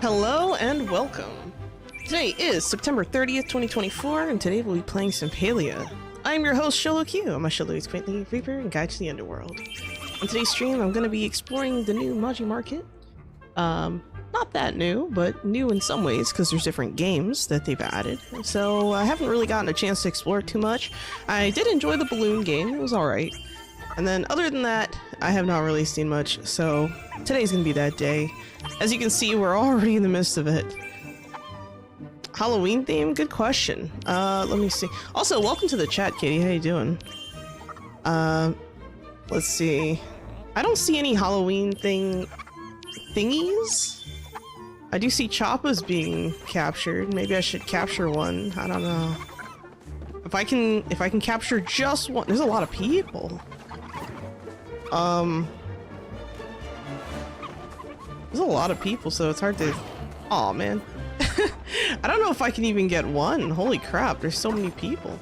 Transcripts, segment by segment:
Hello and welcome. Today is September 30th, 2024, and today we'll be playing some Palia. I'm your host, Xolo Q. I'm a Xolo's quaintly reaper and guide to the underworld. On today's stream, I'm going to be exploring the new Maji market. Not that new, but new in some ways because there's different games that they've added. So I haven't really gotten a chance to explore it too much. I did enjoy the balloon game, it was alright. And then other than that, I have not really seen much, so today's gonna be that day. As you can see, we're already in the midst of it. Halloween theme? Good question. Let me see. Also, welcome to the chat, Katie. How you doing? Let's see. I don't see any Halloween thingies. I do see Choppas being captured. Maybe I should capture one. I don't know. If I can capture just one. There's a lot of people. There's a lot of people, so it's hard to... Aw, man. I don't know if I can even get one. Holy crap, there's so many people.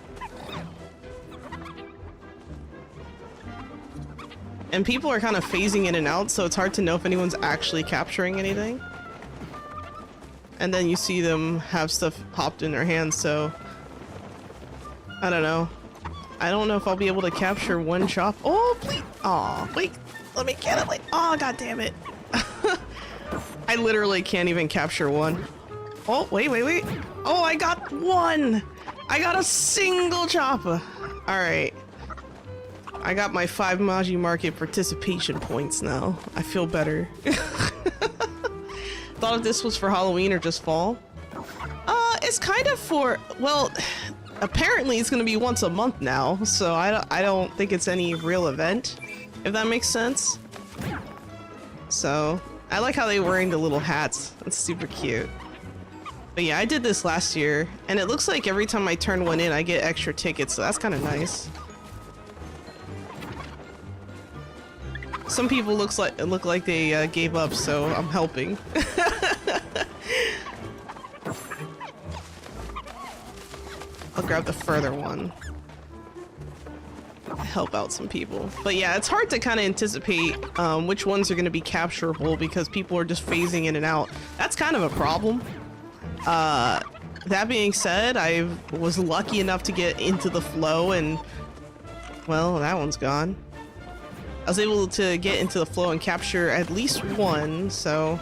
And people are kind of phasing in and out, so it's hard to know if anyone's actually capturing anything. And then you see them have stuff popped in their hands, so... I don't know. I don't know if I'll be able to capture one chop. Oh, please! Aw, wait, let me get it. Like, oh, god damn it! I literally can't even capture one. Oh, wait. Oh, I got one! I got a single choppa. All right. I got my 5 Maji Market participation points now. I feel better. Thought if this was for Halloween or just fall. It's kind of for, well, apparently it's gonna be once a month now, so I don't think it's any real event, if that makes sense. So, I like how they're wearing the little hats. That's super cute. But yeah, I did this last year, and it looks like every time I turn one in, I get extra tickets, so that's kind of nice. Some people look like they gave up, so I'm helping. I'll grab the further one. Help out some people. But yeah, it's hard to kind of anticipate which ones are going to be capturable because people are just phasing in and out. That's kind of a problem. That being said, I was lucky enough to get into the flow and, well, that one's gone. I was able to get into the flow and capture at least one, so...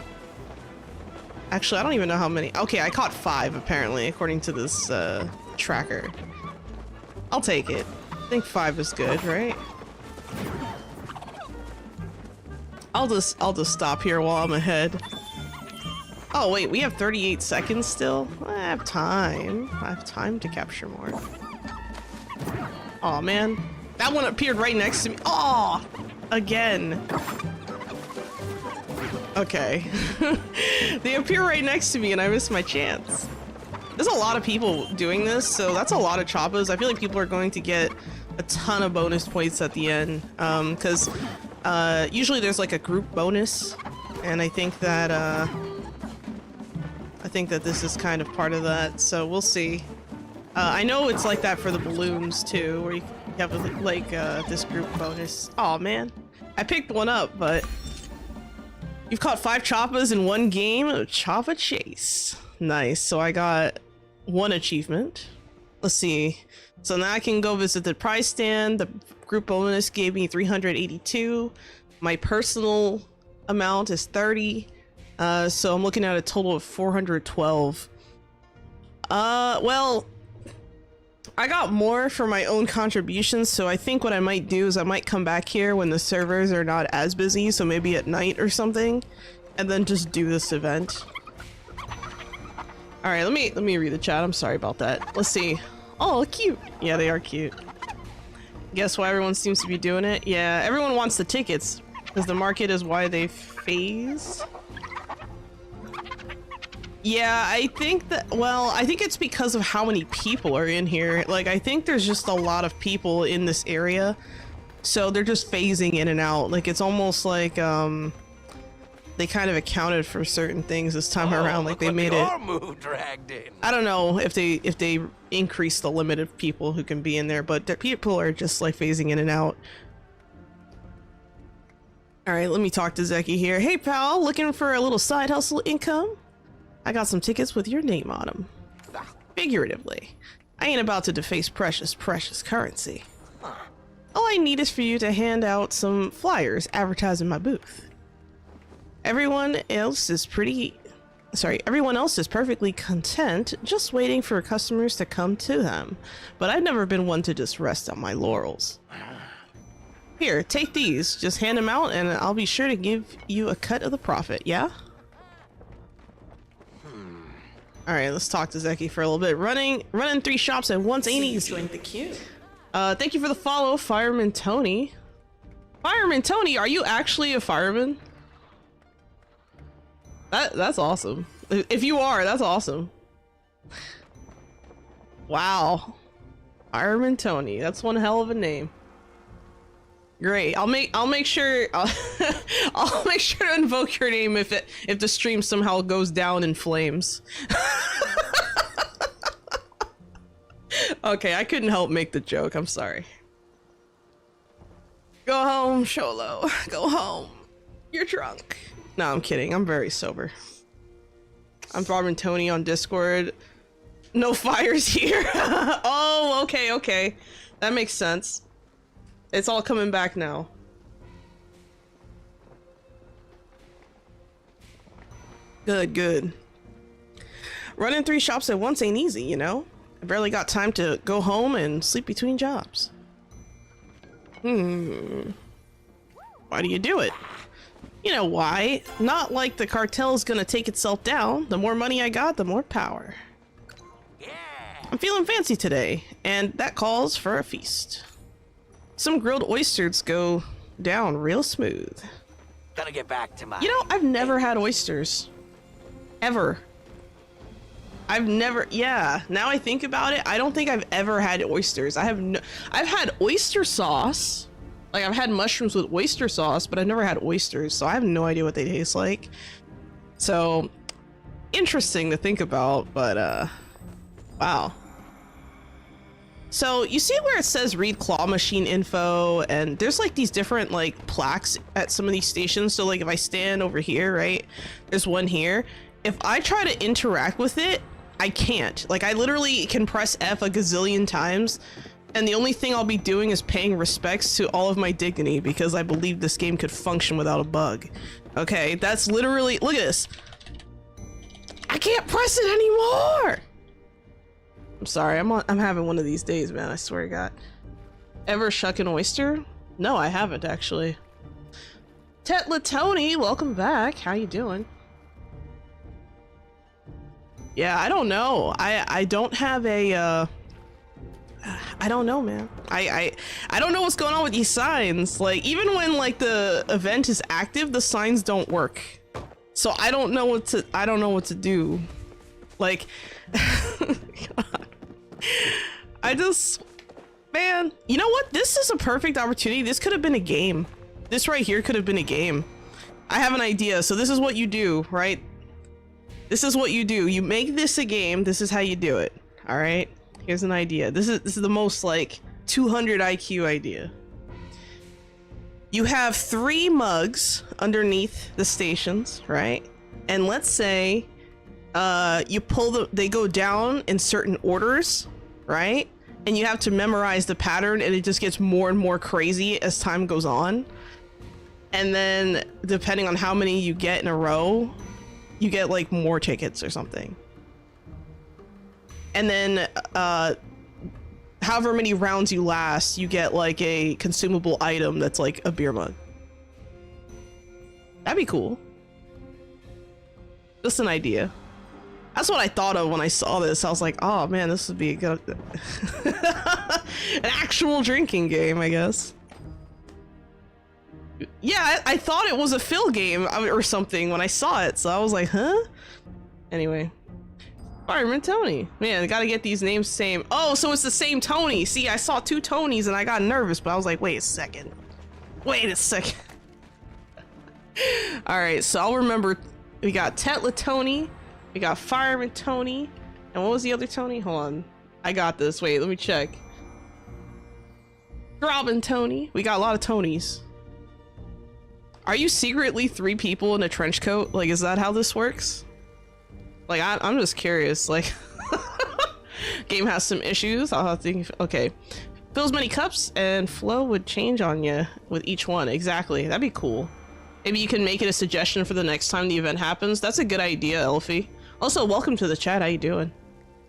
Actually, I don't even know how many. Okay, I caught 5 apparently, according to this tracker. I'll take it. I think 5 is good, right? I'll just stop here while I'm ahead. Oh wait, we have 38 seconds still? I have time. I have time to capture more. Aw, man. That one appeared right next to me. Oh, again. Okay. They appear right next to me and I missed my chance. There's a lot of people doing this, so that's a lot of choppas. I feel like people are going to get a ton of bonus points at the end, because usually there's like a group bonus, and I think that this is kind of part of that, so we'll see. I know it's like that for the balloons too, where you have like this group bonus. Oh man, I picked one up, but you've caught 5 choppas in one game. Choppa chase. Nice. So I got 1 achievement. Let's see. So now I can go visit the prize stand. The group bonus gave me 382. My personal amount is 30. So I'm looking at a total of 412. Well, I got more for my own contributions, so I think what I might do is I might come back here when the servers are not as busy, so maybe at night or something, and then just do this event. Alright, let me read the chat. I'm sorry about that. Let's see. Oh, cute. Yeah, they are cute. Guess why everyone seems to be doing it? Yeah, everyone wants the tickets, because the market is why they phase. Yeah, I think that, well, I think it's because of how many people are in here. Like, I think there's just a lot of people in this area, so they're just phasing in and out. Like, it's almost like, they kind of accounted for certain things this time around. Like, they made it... dragged in. I don't know if they increased the limit of people who can be in there, but the people are just, like, phasing in and out. Alright, let me talk to Zeki here. Hey, pal, looking for a little side hustle income? I got some tickets with your name on them. Figuratively. I ain't about to deface precious currency. All I need is for you to hand out some flyers advertising my booth. Everyone else is perfectly content, just waiting for customers to come to them. But I've never been one to just rest on my laurels. Here, take these. Just hand them out and I'll be sure to give you a cut of the profit, yeah? Alright, let's talk to Zeki for a little bit. Running 3 shops at once ain't easy. Join the queue. Thank you for the follow, Fireman Tony. Fireman Tony, are you actually a fireman? That's awesome. If you are, that's awesome. Wow. Fireman Tony, that's one hell of a name. Great. I'll make sure I'll make sure to invoke your name if the stream somehow goes down in flames. Okay, I couldn't help make the joke. I'm sorry. Go home, Xolo. Go home. You're drunk. No, I'm kidding. I'm very sober. I'm Fireman Tony on Discord. No fires here. Oh, okay. That makes sense. It's all coming back now. Good. Running 3 shops at once ain't easy, you know? I barely got time to go home and sleep between jobs. Why do you do it? You know why? Not like the cartel's gonna take itself down. The more money I got, the more power. I'm feeling fancy today, and that calls for a feast. Some grilled oysters go down real smooth. Gotta get back to my... You know, I've never had oysters. Ever. Yeah, now I think about it, I don't think I've ever had oysters. I've had oyster sauce. Like, I've had mushrooms with oyster sauce, but I've never had oysters, so I have no idea what they taste like. So, interesting to think about, but, wow. So, you see where it says read claw machine info, and there's like these different like plaques at some of these stations. So like if I stand over here, right, there's one here. If I try to interact with it, I can't. Like, I literally can press F a gazillion times, and the only thing I'll be doing is paying respects to all of my dignity because I believe this game could function without a bug. Okay, that's literally, look at this. I can't press it anymore. I'm sorry, I'm having one of these days, man, I swear to God. Ever shuck an oyster? No, I haven't, actually. Tetla Tony, welcome back. How you doing? Yeah, I don't know. I don't have a, I don't know, man. I don't know what's going on with these signs. Like, even when, like, the event is active, the signs don't work. So I don't know what to do. Like, God. Man, you know what? This is a perfect opportunity. This could have been a game. This right here could have been a game. I have an idea. So this is what you do, right? This is what you do. You make this a game. This is how you do it. All right. Here's an idea. This is the most like 200 IQ idea. You have 3 mugs underneath the stations, right? And let's say you pull they go down in certain orders, right? And you have to memorize the pattern, and it just gets more and more crazy as time goes on. And then depending on how many you get in a row, you get like more tickets or something. And then however many rounds you last, you get like a consumable item that's like a beer mug. That'd be cool. Just an idea. That's what I thought of when I saw this. I was like, oh man, this would be a good an actual drinking game, I guess. Yeah, I thought it was a fill game or something when I saw it, so I was like, huh? Anyway. Fireman Tony. Man, I gotta get these names same. Oh, so it's the same Tony. See, I saw 2 Tonys and I got nervous, but I was like, wait a second. Alright, so I'll remember. We got Tetla Tony. We got Fireman Tony. And what was the other Tony? Hold on. I got this. Wait, let me check. Robin Tony. We got a lot of Tonys. Are you secretly 3 people in a trench coat? Like, is that how this works? Like, I'm just curious. Like, game has some issues. I'll have to think. Okay. Fills many cups and flow would change on you with each one. Exactly. That'd be cool. Maybe you can make it a suggestion for the next time the event happens. That's a good idea, Elfie. Also, welcome to the chat. How you doing?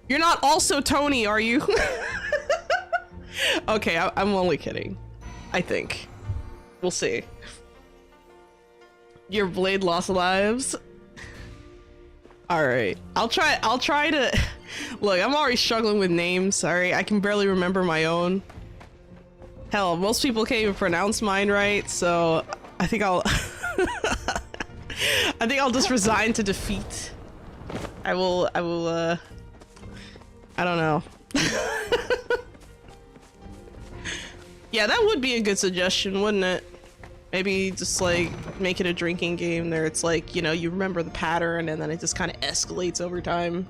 You're not also Tony, are you? Okay, I'm only kidding. I think. We'll see. Your blade lost lives. All right, I'll try to look. I'm already struggling with names. Sorry, I can barely remember my own. Hell, most people can't even pronounce mine right, so I think I'll I think I'll just resign to defeat. I will I don't know. Yeah, that would be a good suggestion, wouldn't it? Maybe just like make it a drinking game there. It's like, you know, you remember the pattern and then it just kind of escalates over time.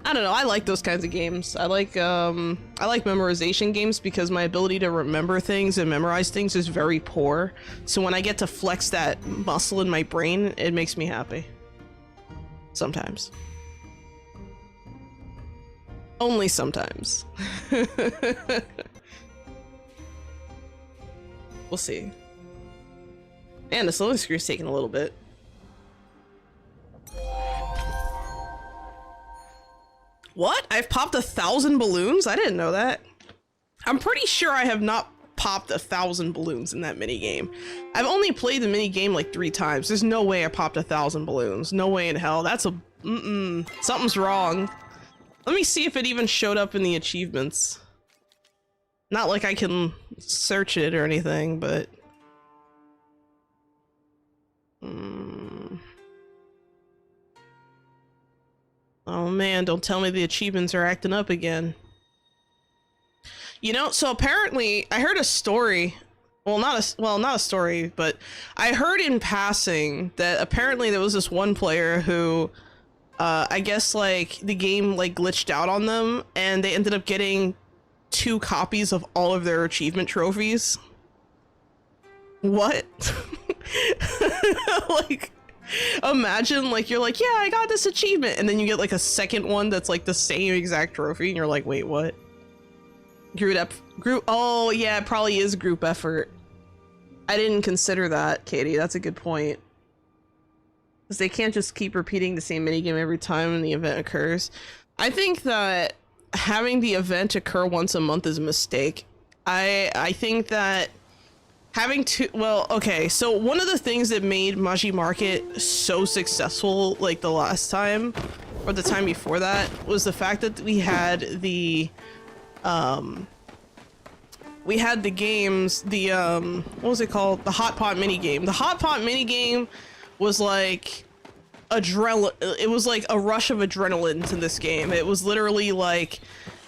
I don't know. I like those kinds of games. I like memorization games because my ability to remember things and memorize things is very poor. So when I get to flex that muscle in my brain, it makes me happy. Sometimes. Only sometimes. We'll see. Man, the loading screen is taking a little bit. What? I've popped 1,000 balloons? I didn't know that. I'm pretty sure I have not popped 1,000 balloons in that minigame. I've only played the minigame like 3 times. There's no way I popped 1,000 balloons. No way in hell. That's a... Something's wrong. Let me see if it even showed up in the achievements. Not like I can search it or anything, but... Oh man, don't tell me the achievements are acting up again. You know, so apparently I heard a story. Well, not a story, but I heard in passing that apparently there was this one player who I guess like the game like glitched out on them and they ended up getting 2 copies of all of their achievement trophies. What? Like, imagine like you're like, yeah, I got this achievement, and then you get like a second one that's like the same exact trophy, and you're like, wait, what? Group. Oh yeah, it probably is group effort. I didn't consider that, Katie. That's a good point. Because they can't just keep repeating the same minigame every time the event occurs. I think that having the event occur once a month is a mistake. I think that having to, well, okay, so one of the things that made Maji Market so successful like the last time or the time before that was the fact that we had the games, the what was it called, the hot pot mini game. The hot pot mini game was like it was like a rush of adrenaline to this game. It was literally like,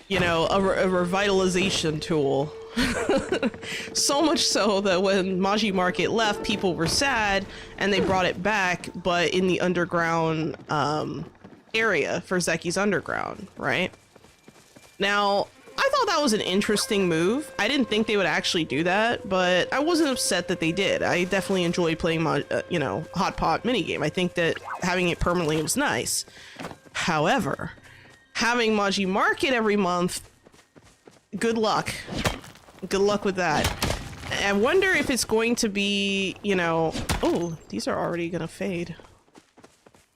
you know, a revitalization tool. So much so that when Maji Market left, people were sad and they brought it back, but in the underground area for Zeki's Underground, right? Now, I thought that was an interesting move. I didn't think they would actually do that, but I wasn't upset that they did. I definitely enjoyed playing you know, Hot Pot minigame. I think that having it permanently was nice. However, having Maji Market every month, good luck. Good luck with that. I wonder if it's going to be, you know... Oh, these are already gonna fade.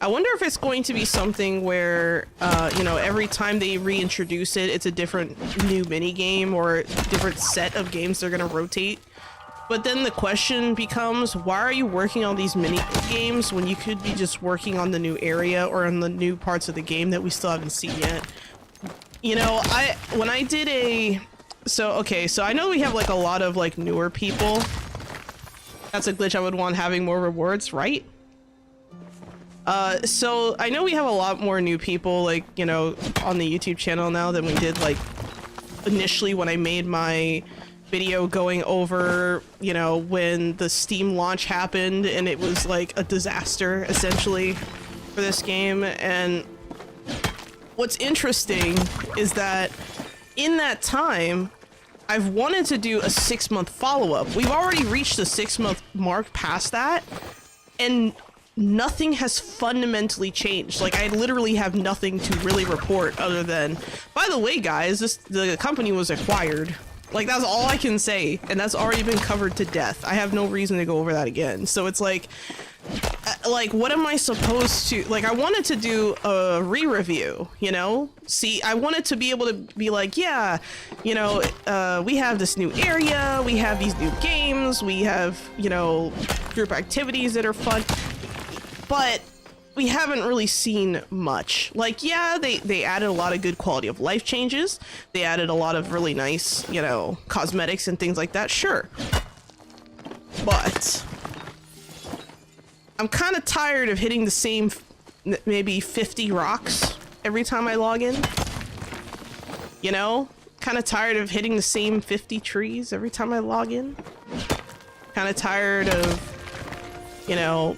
I wonder if it's going to be something where, you know, every time they reintroduce it, it's a different new minigame or a different set of games they're gonna rotate. But then the question becomes, why are you working on these mini games when you could be just working on the new area or on the new parts of the game that we still haven't seen yet? You know, when I did a... So, okay, so I know we have like a lot of like newer people. That's a glitch I would want, having more rewards, right? So I know we have a lot more new people, like, you know, on the YouTube channel now than we did like initially when I made my video going over, you know, when the Steam launch happened and it was like a disaster essentially for this game. And what's interesting is that in that time, I've wanted to do a 6-month follow-up. We've already reached the 6-month mark past that, and nothing has fundamentally changed. Like, I literally have nothing to really report other than, by the way, guys, the company was acquired. Like, that's all I can say, and that's already been covered to death. I have no reason to go over that again. So it's like, what am I supposed to, like, I wanted to do a re-review, you know? See, I wanted to be able to be like, yeah, you know, we have this new area, we have these new games, we have, you know, group activities that are fun, but we haven't really seen much. Like, yeah, they added a lot of good quality of life changes. They added a lot of really nice, you know, cosmetics and things like that, sure. But I'm kind of tired of hitting the same maybe 50 rocks every time I log in. You know? Kind of tired of hitting the same 50 trees every time I log in. Kind of tired of, you know,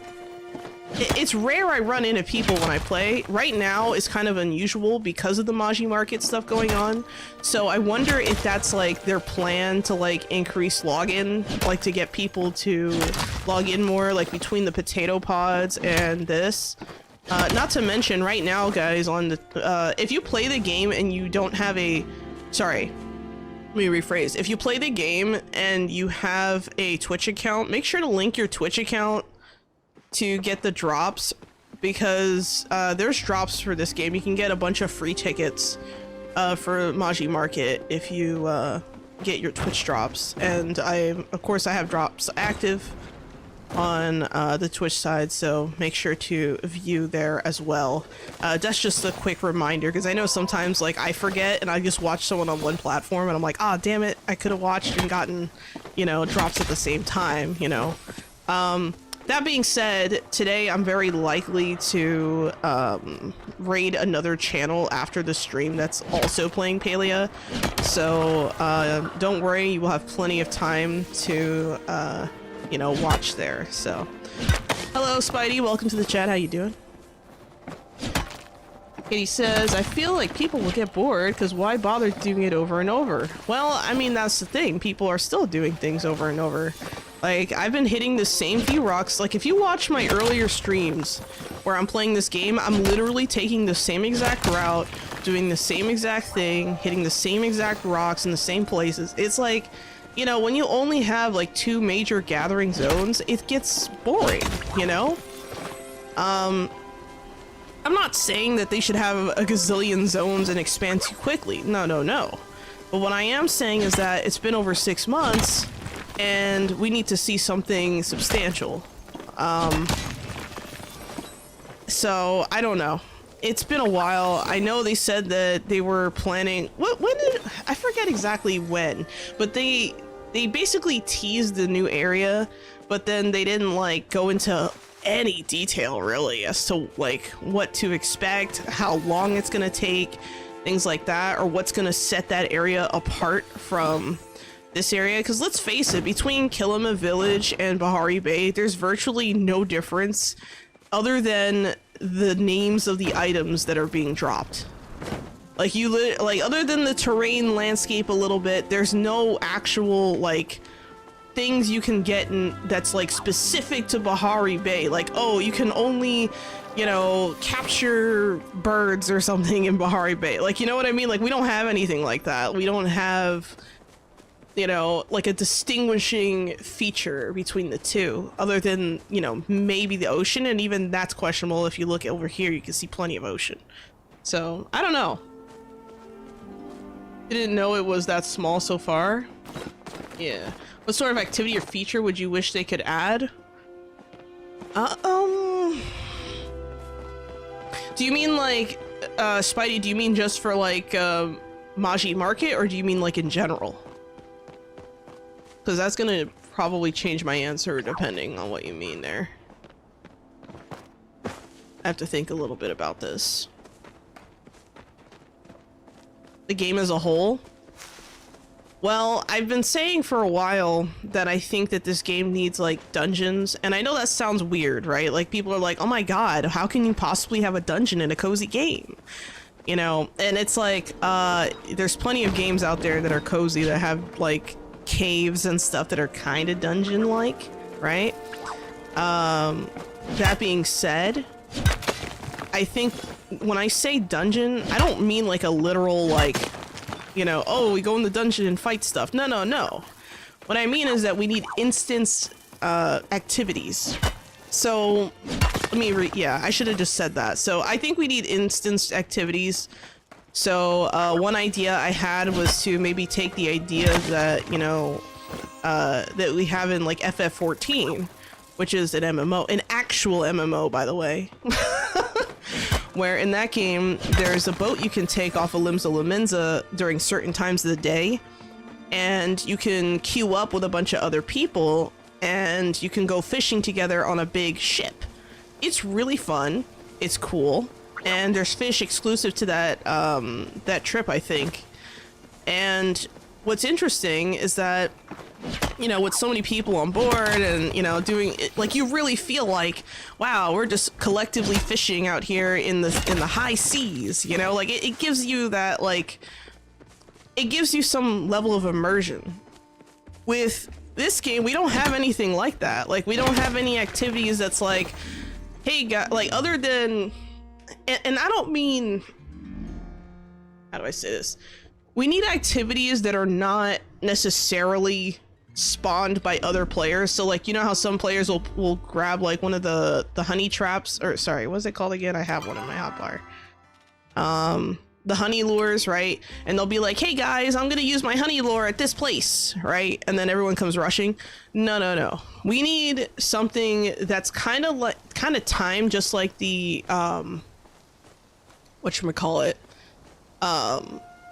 it's rare I run into people when I play. Right now is kind of unusual because of the Maji market stuff going on. So I wonder if that's like their plan to like increase login, like to get people to log in more, like between the potato pods and this. Not to mention right now, guys, on the if you play the game and you don't have a, sorry, let me rephrase. If you play the game and you have a Twitch account, make sure to link your Twitch account to get the drops, because there's drops for this game. You can get a bunch of free tickets for Maji Market if you get your Twitch drops, and of course I have drops active on the Twitch side, so make sure to view there as well. That's just a quick reminder, because I know sometimes like I forget and I just watch someone on one platform and I'm like, ah, damn it, I could have watched and gotten, you know, drops at the same time, you know. That being said, today I'm very likely to raid another channel after the stream that's also playing Palia. So don't worry, you will have plenty of time to, you know, watch there. So, hello Spidey, welcome to the chat. How you doing? Katie says, I feel like people will get bored because why bother doing it over and over? Well, I mean, that's the thing. People are still doing things over and over. Like, I've been hitting the same few rocks. Like, if you watch my earlier streams where I'm playing this game, I'm literally taking the same exact route, doing the same exact thing, hitting the same exact rocks in the same places. It's like, you know, when you only have like 2 major gathering zones, it gets boring, you know? I'm not saying that they should have a gazillion zones and expand too quickly. No, no, no. But what I am saying is that it's been over 6 months and we need to see something substantial. So I don't know. It's been a while. I know they said that they were planning, when did, I forget exactly when, but they basically teased the new area, but then they didn't like go into any detail really as to like what to expect, how long it's gonna take, things like that, or what's gonna set that area apart from this area. Because let's face it, between Kilima Village and Bahari Bay, there's virtually no difference other than the names of the items that are being dropped. Like, like, other than the terrain landscape a little bit, there's no actual like things you can get in that's like specific to Bahari Bay. Like, oh, you can only, you know, capture birds or something in Bahari Bay. Like, you know what I mean? Like, we don't have anything like that. We don't have, you know, like a distinguishing feature between the two, other than, you know, maybe the ocean, and even that's questionable. If you look over here, you can see plenty of ocean. So, I don't know. I didn't know it was that small so far. Yeah. What sort of activity or feature would you wish they could add? Do you mean like, Spidey, do you mean just for like, Maji Market, or do you mean like in general? Because that's gonna probably change my answer depending on what you mean there. I have to think a little bit about this. The game as a whole? Well, I've been saying for a while that I think that this game needs like dungeons, and I know that sounds weird, right? Like, people are like, oh my god, how can you possibly have a dungeon in a cozy game? You know, and it's like, there's plenty of games out there that are cozy that have like caves and stuff that are kind of dungeon-like, right? That being said, I think when I say dungeon, I don't mean like a literal, like, you know, oh, we go in the dungeon and fight stuff. No, no, no. What I mean is that we need instance activities. So let me yeah, I should have just said that. So I think we need instance activities. So one idea I had was to maybe take the idea that, you know, that we have in like FF14, which is an MMO, an actual MMO, by the way. Where in that game, there's a boat you can take off of Limsa Lominsa during certain times of the day, and you can queue up with a bunch of other people, and you can go fishing together on a big ship. It's really fun, it's cool, and there's fish exclusive to that, that trip, I think. And what's interesting is that, you know, with so many people on board and, you know, doing it, like, you really feel like, wow, we're just collectively fishing out here in the high seas, you know, like it gives you that, like, it gives you some level of immersion. With this game, we don't have anything like that. Like, we don't have any activities that's like, hey, guys, like, other than, and I don't mean, how do I say this? We need activities that are not necessarily spawned by other players. So, like, you know how some players will grab like one of the honey traps, or sorry, what's it called again? I have one in my hotbar. The honey lures, right? And they'll be like, hey guys, I'm gonna use my honey lure at this place, right? And then everyone comes rushing. No, no, no. We need something that's kind of timed, just like the whatchamacallit,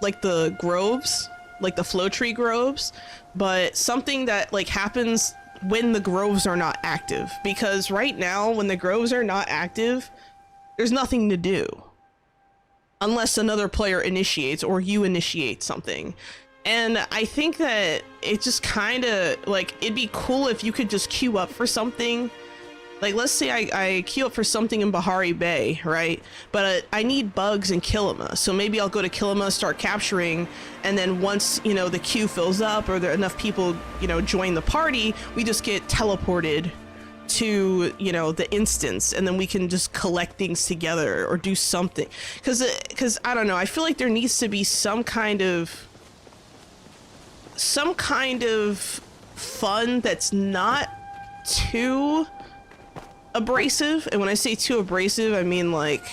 like the groves, like the flow tree groves, but something that like happens when the groves are not active. Because right now, when the groves are not active, there's nothing to do. Unless another player initiates or you initiate something. And I think that it just kind of, like, it'd be cool if you could just queue up for something. Like, let's say I queue up for something in Bahari Bay, right? But I need bugs in Kilima. So maybe I'll go to Kilima, start capturing, and then once, you know, the queue fills up or there enough people, you know, join the party, we just get teleported to, you know, the instance, and then we can just collect things together or do something. Because I don't know, I feel like there needs to be some kind of fun that's not too abrasive. And when I say too abrasive, I mean, like,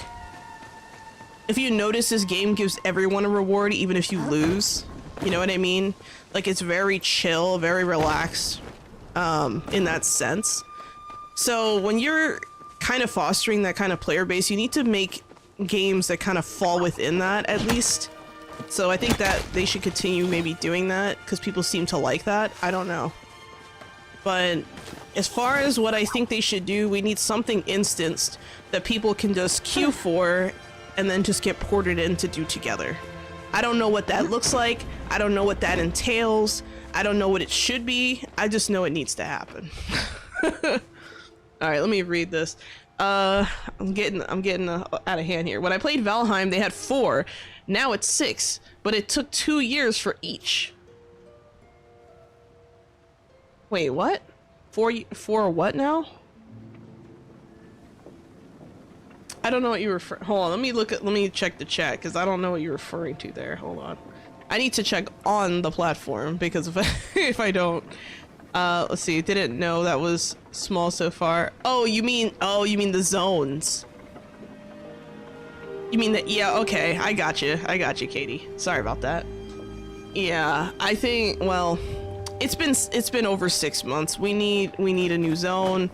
if you notice, this game gives everyone a reward even if you lose, you know what I mean? Like, it's very chill, very relaxed, in that sense. So when you're kind of fostering that kind of player base, you need to make games that kind of fall within that, at least. So I think that they should continue maybe doing that, because people seem to like that. I don't know. But as far as what I think they should do, we need something instanced that people can just queue for and then just get ported in to do together. I don't know what that looks like. I don't know what that entails. I don't know what it should be. I just know it needs to happen. All right, let me read this. I'm getting out of hand here. When I played Valheim, they had 4. Now it's 6, but it took 2 years for each. Wait, what? 4 what now? I don't know what you refer. Hold on, let me check the chat, because I don't know what you're referring to there. Hold on. I need to check on the platform, because if I don't. Let's see, didn't know that was small so far. Oh, you mean the zones. You mean that, yeah, okay, I got you, Katie. Sorry about that. Yeah, I think, well, it's been over 6 months. We need a new zone.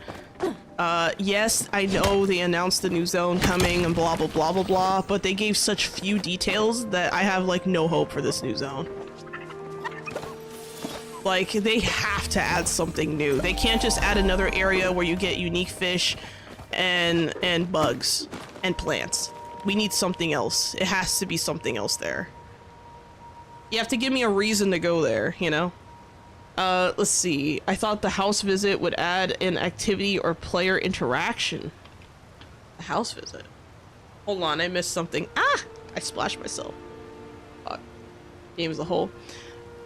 Yes, I know they announced the new zone coming and blah, blah, blah, blah, blah, but they gave such few details that I have, like, no hope for this new zone. Like, they have to add something new. They can't just add another area where you get unique fish and bugs and plants. We need something else. It has to be something else there. You have to give me a reason to go there, you know? Let's see. I thought the house visit would add an activity or player interaction. A house visit? Hold on, I missed something. Ah! I splashed myself. Game as a whole.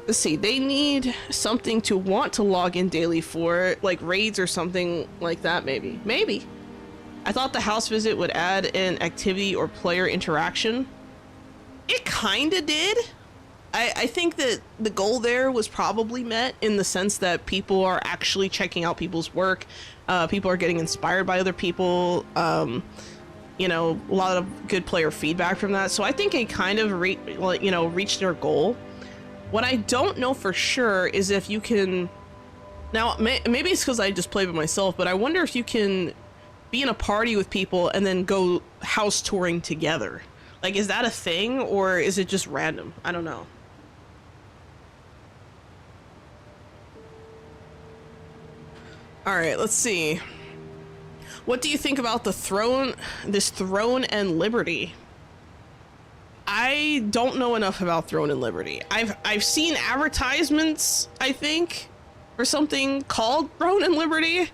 let's see, they need something to want to log in daily for, like raids or something like that, maybe. Maybe. I thought the house visit would add an activity or player interaction. It kinda did. I think that the goal there was probably met in the sense that people are actually checking out people's work. People are getting inspired by other people. You know, a lot of good player feedback from that. So I think it kind of reached their goal. What I don't know for sure is if you can, now maybe it's because I just played with myself, but I wonder if you can be in a party with people and then go house touring together. Like, is that a thing or is it just random? I don't know. All right, let's see. What do you think about the throne, this Throne and Liberty? I don't know enough about Throne and Liberty. I've seen advertisements, I think, for something called Throne and Liberty.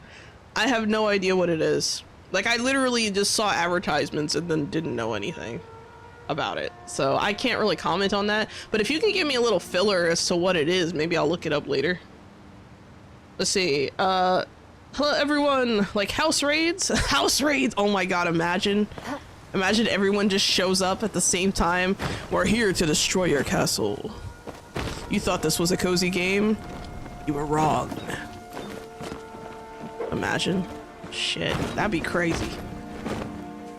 I have no idea what it is. Like, I literally just saw advertisements and then didn't know anything about it. So I can't really comment on that. But if you can give me a little filler as to what it is, maybe I'll look it up later. Let's see. Hello everyone, like house raids? House raids, oh my god, imagine everyone just shows up at the same time. We're here to destroy your castle. You thought this was a cozy game? You were wrong. Imagine. Shit, that'd be crazy.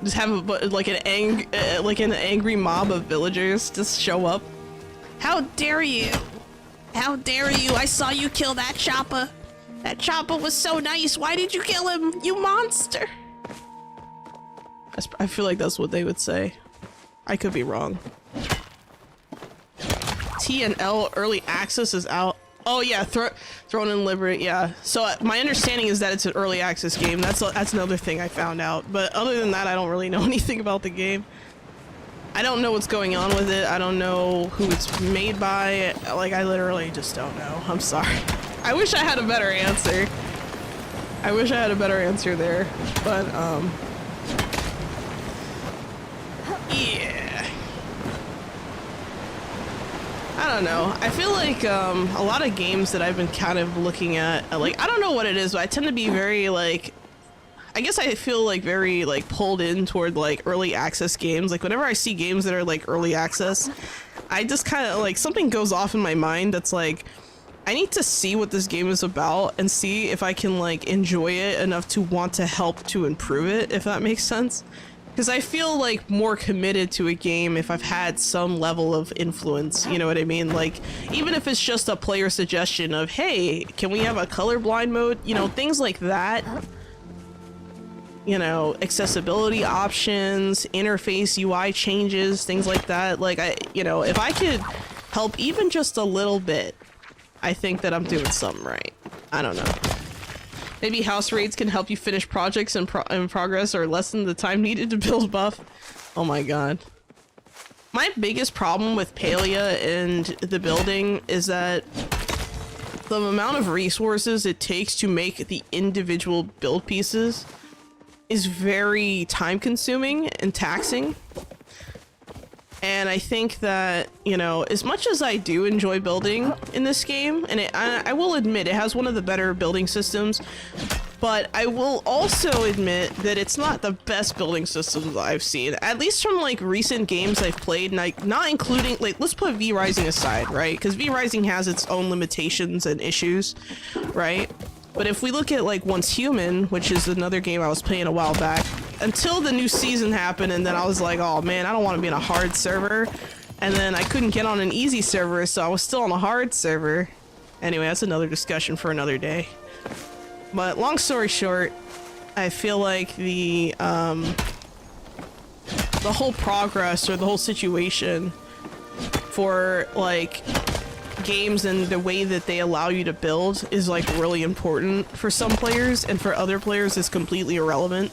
Just have like an angry mob of villagers just show up. How dare you? How dare you? I saw you kill that chopper. That chopper was so nice. Why did you kill him, you monster? I feel like that's what they would say. I could be wrong. T and L early access is out. Oh yeah, Throne and Liberty. Yeah. So my understanding is that it's an early access game. That's another thing I found out. But other than that, I don't really know anything about the game. I don't know what's going on with it. I don't know who it's made by. Like, I literally just don't know. I'm sorry. I wish I had a better answer. I wish I had a better answer there, but yeah. I don't know. I feel like a lot of games that I've been kind of looking at, like, I don't know what it is, but I tend to be very like, I guess I feel like very like pulled in toward like early access games. Like whenever I see games that are like early access, I just kind of like something goes off in my mind that's like, I need to see what this game is about and see if I can like enjoy it enough to want to help to improve it, if that makes sense. Because I feel like more committed to a game if I've had some level of influence, you know what I mean? Like, even if it's just a player suggestion of, hey, can we have a colorblind mode? You know, things like that. You know, accessibility options, interface UI changes, things like that. Like, you know, if I could help even just a little bit, I think that I'm doing something right. I don't know. Maybe house raids can help you finish projects in progress or lessen the time needed to build buff. Oh my god. My biggest problem with Palia and the building is that the amount of resources it takes to make the individual build pieces is very time consuming and taxing. And I think that, you know, as much as I do enjoy building in this game, and I will admit it has one of the better building systems, but I will also admit that it's not the best building systems I've seen, at least from like recent games I've played, and like not including, like, let's put V Rising aside, right? Because V Rising has its own limitations and issues, right? But if we look at like Once Human, which is another game I was playing a while back, until the new season happened, and then I was like, oh man, I don't want to be in a hard server. And then I couldn't get on an easy server, so I was still on a hard server. Anyway, that's another discussion for another day. But long story short, I feel like the whole progress or the whole situation for like games and the way that they allow you to build is like really important for some players, and for other players is completely irrelevant.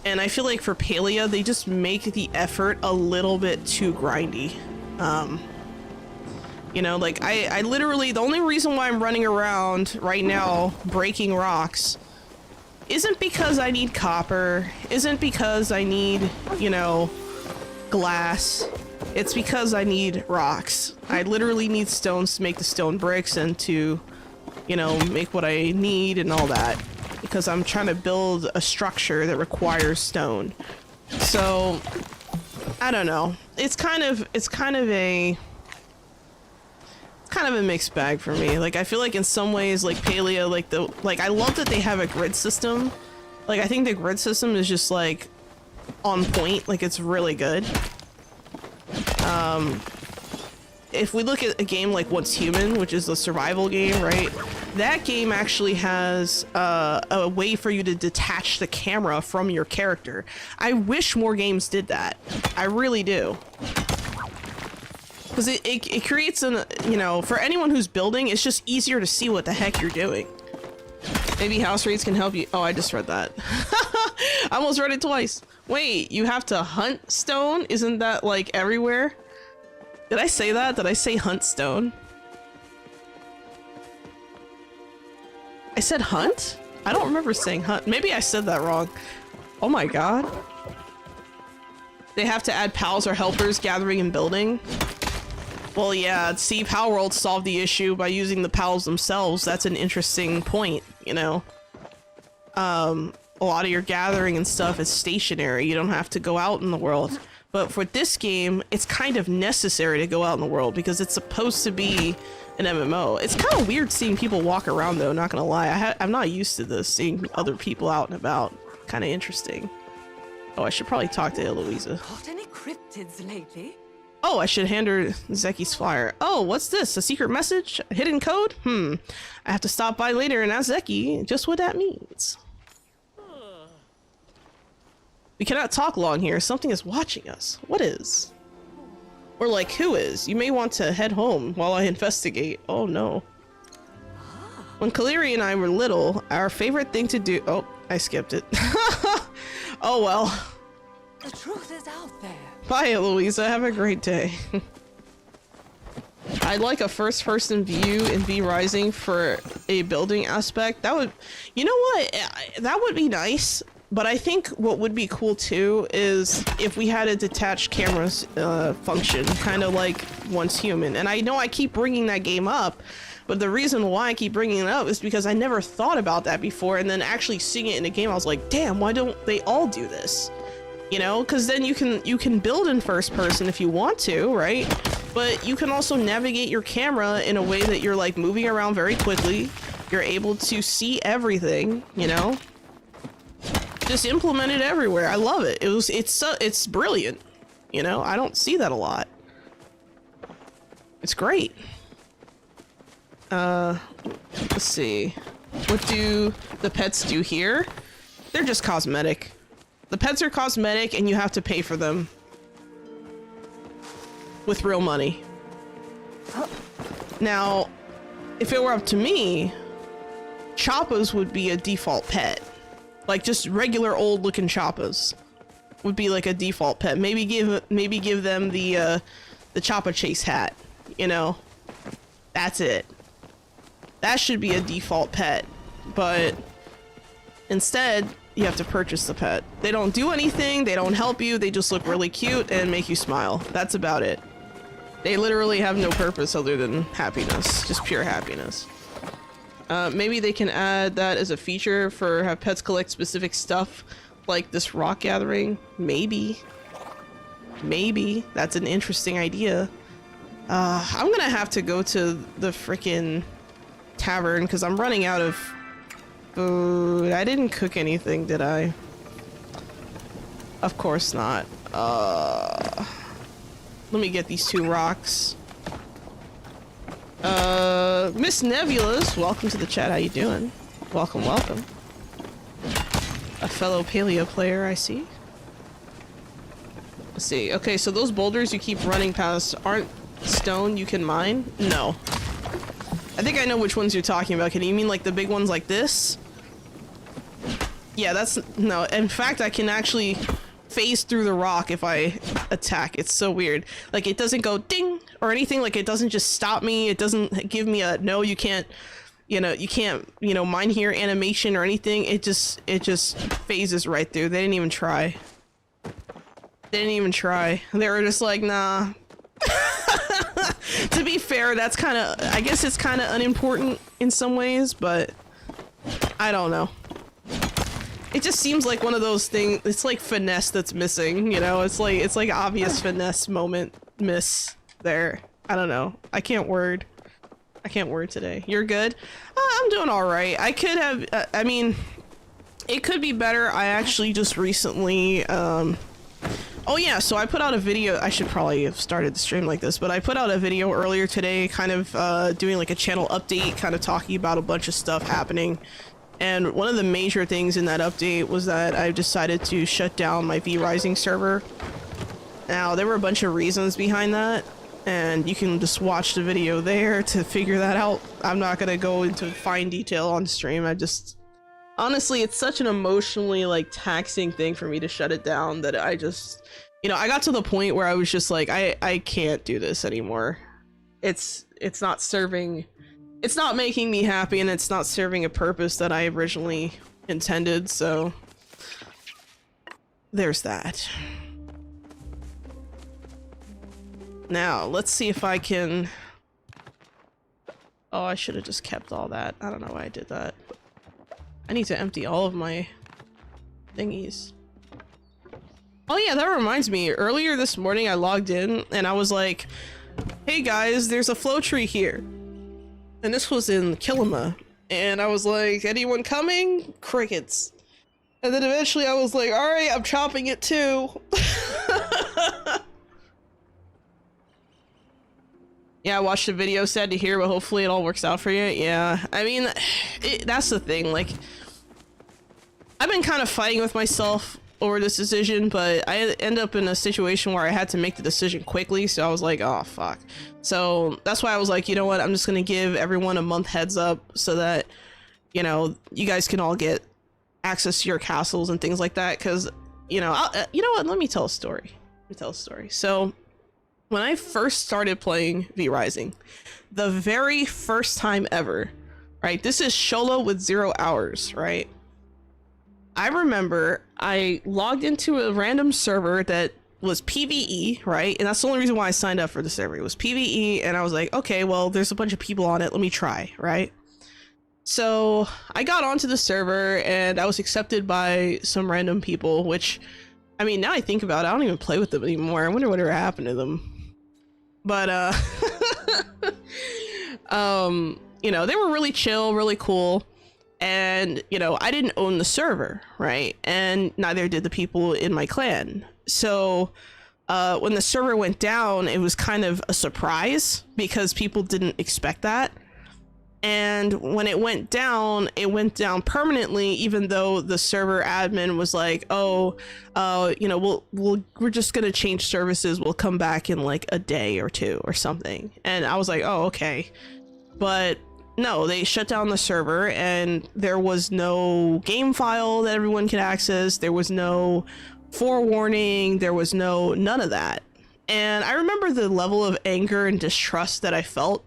And I feel like for Palia, they just make the effort a little bit too grindy. You know, like I literally, the only reason why I'm running around right now breaking rocks isn't because I need copper, isn't because I need, you know, glass. It's because I need rocks. I literally need stones to make the stone bricks and to, you know, make what I need and all that. Because I'm trying to build a structure that requires stone. So, I don't know. It's kind of a mixed bag for me. Like, I feel like in some ways, like Palia, like I love that they have a grid system. Like, I think the grid system is just like on point. Like, it's really good. If we look at a game like Once Human, which is a survival game, right? That game actually has a way for you to detach the camera from your character. I wish more games did that. I really do. Because it creates an, you know, for anyone who's building, it's just easier to see what the heck you're doing. Maybe house rates can help you. Oh, I just read that. I almost read it twice. Wait, you have to hunt stone? Isn't that like everywhere? Did I say that? Did I say hunt stone? I said hunt? I don't remember saying hunt. Maybe I said that wrong. Oh my god. They have to add pals or helpers gathering and building. Well, yeah, see, Pal World solved the issue by using the pals themselves. That's an interesting point, you know? A lot of your gathering and stuff is stationary. You don't have to go out in the world. But for this game, it's kind of necessary to go out in the world because it's supposed to be an MMO. It's kind of weird seeing people walk around, though, not gonna lie. I'm not used to this, seeing other people out and about. Kind of interesting. Oh, I should probably talk to Eloisa. Caught any cryptids lately? Oh, I should hand her Zeki's flyer. Oh, what's this? A secret message? A hidden code? I have to stop by later and ask Zeki just what that means. We cannot talk long here. Something is watching us. What is? Or like, who is? You may want to head home while I investigate. Oh no. When Kaleri and I were little, our favorite thing to do— oh, I skipped it. Oh well. The truth is out there. Bye, Eloisa. Have a great day. I'd like a first-person view in V Rising for a building aspect. That would— you know what? That would be nice. But I think what would be cool too is if we had a detached cameras function, kind of like Once Human. And I know I keep bringing that game up, but the reason why I keep bringing it up is because I never thought about that before, and then actually seeing it in a game, I was like, damn, why don't they all do this? You know, because then you can build in first person if you want to, right? But you can also navigate your camera in a way that you're like moving around very quickly. You're able to see everything, you know? Just implement it everywhere. I love it. It's brilliant. You know, I don't see that a lot. It's great. Let's see. What do the pets do here? They're just cosmetic. The pets are cosmetic and you have to pay for them. With real money. Now, if it were up to me, Choppas would be a default pet. Like just regular old looking Choppas would be like a default pet. Maybe give them the Choppa Chase hat, you know? That's it. That should be a default pet, but instead you have to purchase the pet. They don't do anything, they don't help you, they just look really cute and make you smile. That's about it. They literally have no purpose other than happiness, just pure happiness. Maybe they can add that as a feature for have pets collect specific stuff like this rock gathering. Maybe. Maybe. That's an interesting idea. I'm gonna have to go to the frickin' tavern because I'm running out of food. I didn't cook anything, did I? Of course not. Let me get these 2 rocks. Miss Nebulous, welcome to the chat. How you doing? Welcome, welcome. A fellow Palia player, I see. Let's see. Okay, so those boulders you keep running past aren't stone you can mine? No. I think I know which ones you're talking about. Can you mean like the big ones like this? Yeah, that's— no. In fact, I can actually phase through the rock if I attack. It's so weird. Like, it doesn't go ding or anything. Like, it doesn't just stop me. It doesn't give me a no, you can't, you know, mine here animation or anything. It just phases right through. They didn't even try. They didn't even try. They were just like, nah, to be fair, that's kind of, I guess it's kind of unimportant in some ways, but I don't know. It just seems like one of those things, it's like finesse that's missing, you know? It's like obvious finesse moment miss there. I don't know. I can't word today. You're good? I'm doing all right. I could have, I mean, it could be better. I actually just recently, oh yeah, so I put out a video. I should probably have started the stream like this, but I put out a video earlier today, kind of doing like a channel update, kind of talking about a bunch of stuff happening. And one of the major things in that update was that I decided to shut down my V-Rising server. Now, there were a bunch of reasons behind that, and you can just watch the video there to figure that out. I'm not gonna go into fine detail on stream. I just... Honestly, it's such an emotionally, like, taxing thing for me to shut it down that I just... You know, I got to the point where I was just like, I can't do this anymore. It's not serving... It's not making me happy, and it's not serving a purpose that I originally intended, so... There's that. Now, let's see if I can... Oh, I should have just kept all that. I don't know why I did that. I need to empty all of my thingies. Oh yeah, that reminds me. Earlier this morning I logged in and I was like, hey guys, there's a flow tree here. And this was in Kilima. And I was like, anyone coming? Crickets. And then eventually I was like, alright, I'm chopping it too. Yeah, I watched the video, sad to hear, but hopefully it all works out for you. Yeah, I mean, that's the thing, like, I've been kind of fighting with myself over this decision, but I end up in a situation where I had to make the decision quickly, so I was like, oh, fuck. So that's why I was like, you know what, I'm just gonna give everyone a month heads up so that, you know, you guys can all get access to your castles and things like that, because, you know, you know what, let me tell a story. So, when I first started playing V-Rising, the very first time ever, right? This is Xolo with 0 hours, right? I remember I logged into a random server that was PvE, right? And that's the only reason why I signed up for the server. It was PvE, and I was like, okay, well, there's a bunch of people on it. Let me try, right? So I got onto the server, and I was accepted by some random people, which, I mean, now I think about it, I don't even play with them anymore. I wonder whatever happened to them. But, you know, they were really chill, really cool. And, you know, I didn't own the server, right? And neither did the people in my clan. So, when the server went down, it was kind of a surprise because people didn't expect that. And when it went down permanently, even though the server admin was like, oh, you know, we're just gonna change services, we'll come back in like a day or two or something. And I was like, oh, okay. But no, they shut down the server, and there was no game file that everyone could access. There was no forewarning. There was none of that. And I remember the level of anger and distrust that I felt,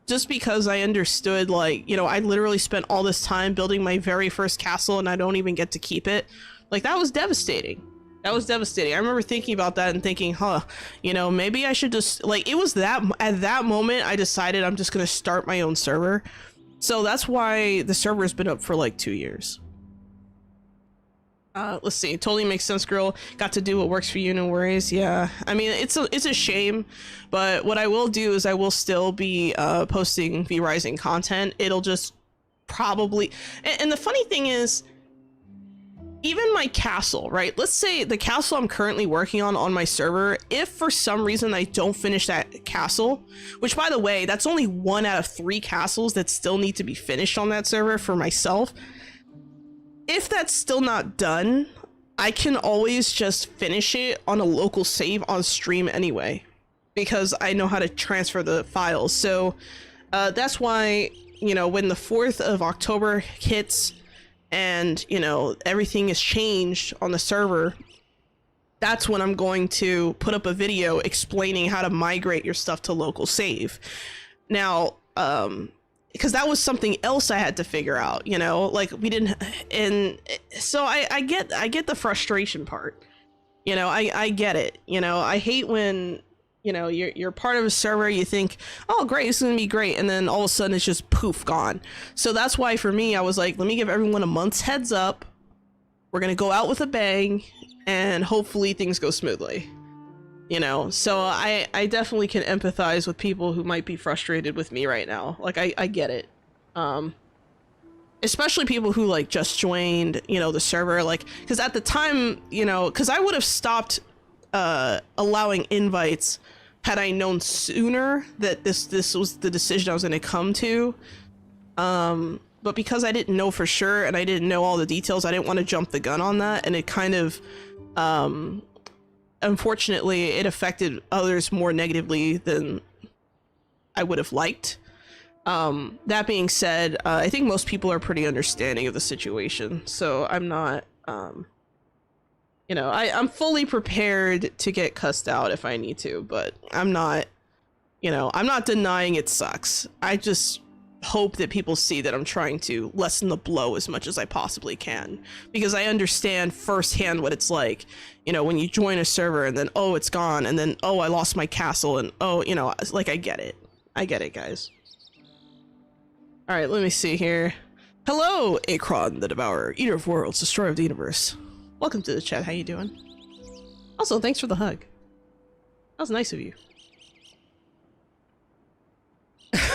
just because I understood, like, you know, I literally spent all this time building my very first castle and I don't even get to keep it. Like, that was devastating. That was devastating. I remember thinking about that and thinking, huh, you know, maybe I should just, like, it was that, at that moment, I decided I'm just gonna start my own server. So that's why the server's been up for like 2 years. Let's see, totally makes sense, girl. Got to do what works for you, no worries. Yeah, I mean, it's a shame, but what I will do is I will still be posting V-Rising content. It'll just probably, and the funny thing is, even my castle, right? Let's say the castle I'm currently working on my server, if for some reason I don't finish that castle, which by the way, that's only 1 out of 3 castles that still need to be finished on that server for myself. If that's still not done, I can always just finish it on a local save on stream anyway, because I know how to transfer the files. So that's why, you know, when the 4th of October hits and, you know, everything is changed on the server, that's when I'm going to put up a video explaining how to migrate your stuff to local save. Now, because that was something else I had to figure out, you know, like we didn't, and so I get the frustration part, you know, I get it, you know, I hate when, you know, you're part of a server, you think, oh great, it's gonna be great, and then all of a sudden it's just poof, gone. So that's why for me, I was like, let me give everyone a month's heads up. We're gonna go out with a bang, and hopefully things go smoothly. You know, so I definitely can empathize with people who might be frustrated with me right now. Like, I get it. Especially people who, like, just joined, you know, the server, like, because at the time, you know, because I would have stopped allowing invites had I known sooner that this was the decision I was going to come to. But because I didn't know for sure and I didn't know all the details, I didn't want to jump the gun on that, and it kind of unfortunately it affected others more negatively than I would have liked. That being said, I think most people are pretty understanding of the situation, so I'm not you know, I'm fully prepared to get cussed out if I need to, but I'm not, you know, I'm not denying it sucks. I just hope that people see that I'm trying to lessen the blow as much as I possibly can, because I understand firsthand what it's like, you know, when you join a server and then, oh, it's gone, and then, oh, I lost my castle, and oh, you know, like, I get it, guys. All right, let me see here. Hello, Akron the Devourer, Eater of Worlds, Destroyer of the Universe. Welcome to the chat. How you doing? Also, thanks for the hug. That was nice of you.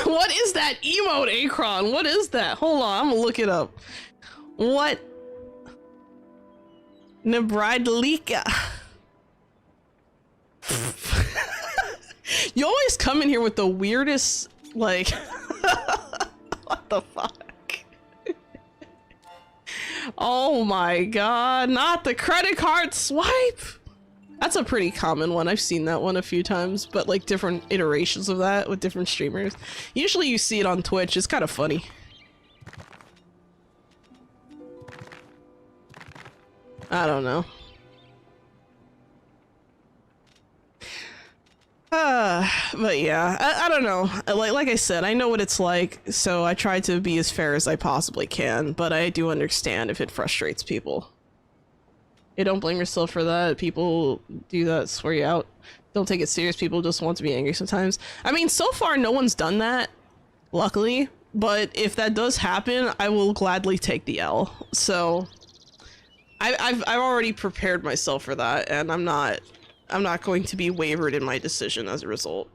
What is that emote, Akron? What is that? Hold on, I'm gonna look it up. What? Nebridalika. You always come in here with the weirdest, like, what the fuck? Oh my god, not the credit card swipe! That's a pretty common one. I've seen that one a few times, but like different iterations of that with different streamers. Usually you see it on Twitch. It's kind of funny. I don't know. But yeah, I don't know. Like I said, I know what it's like, so I try to be as fair as I possibly can, but I do understand if it frustrates people. You don't blame yourself for that. People do that, swear you out. Don't take it serious. People just want to be angry sometimes. I mean, so far no one's done that, luckily, but if that does happen, I will gladly take the L. So I've already prepared myself for that, and I'm not going to be wavered in my decision as a result.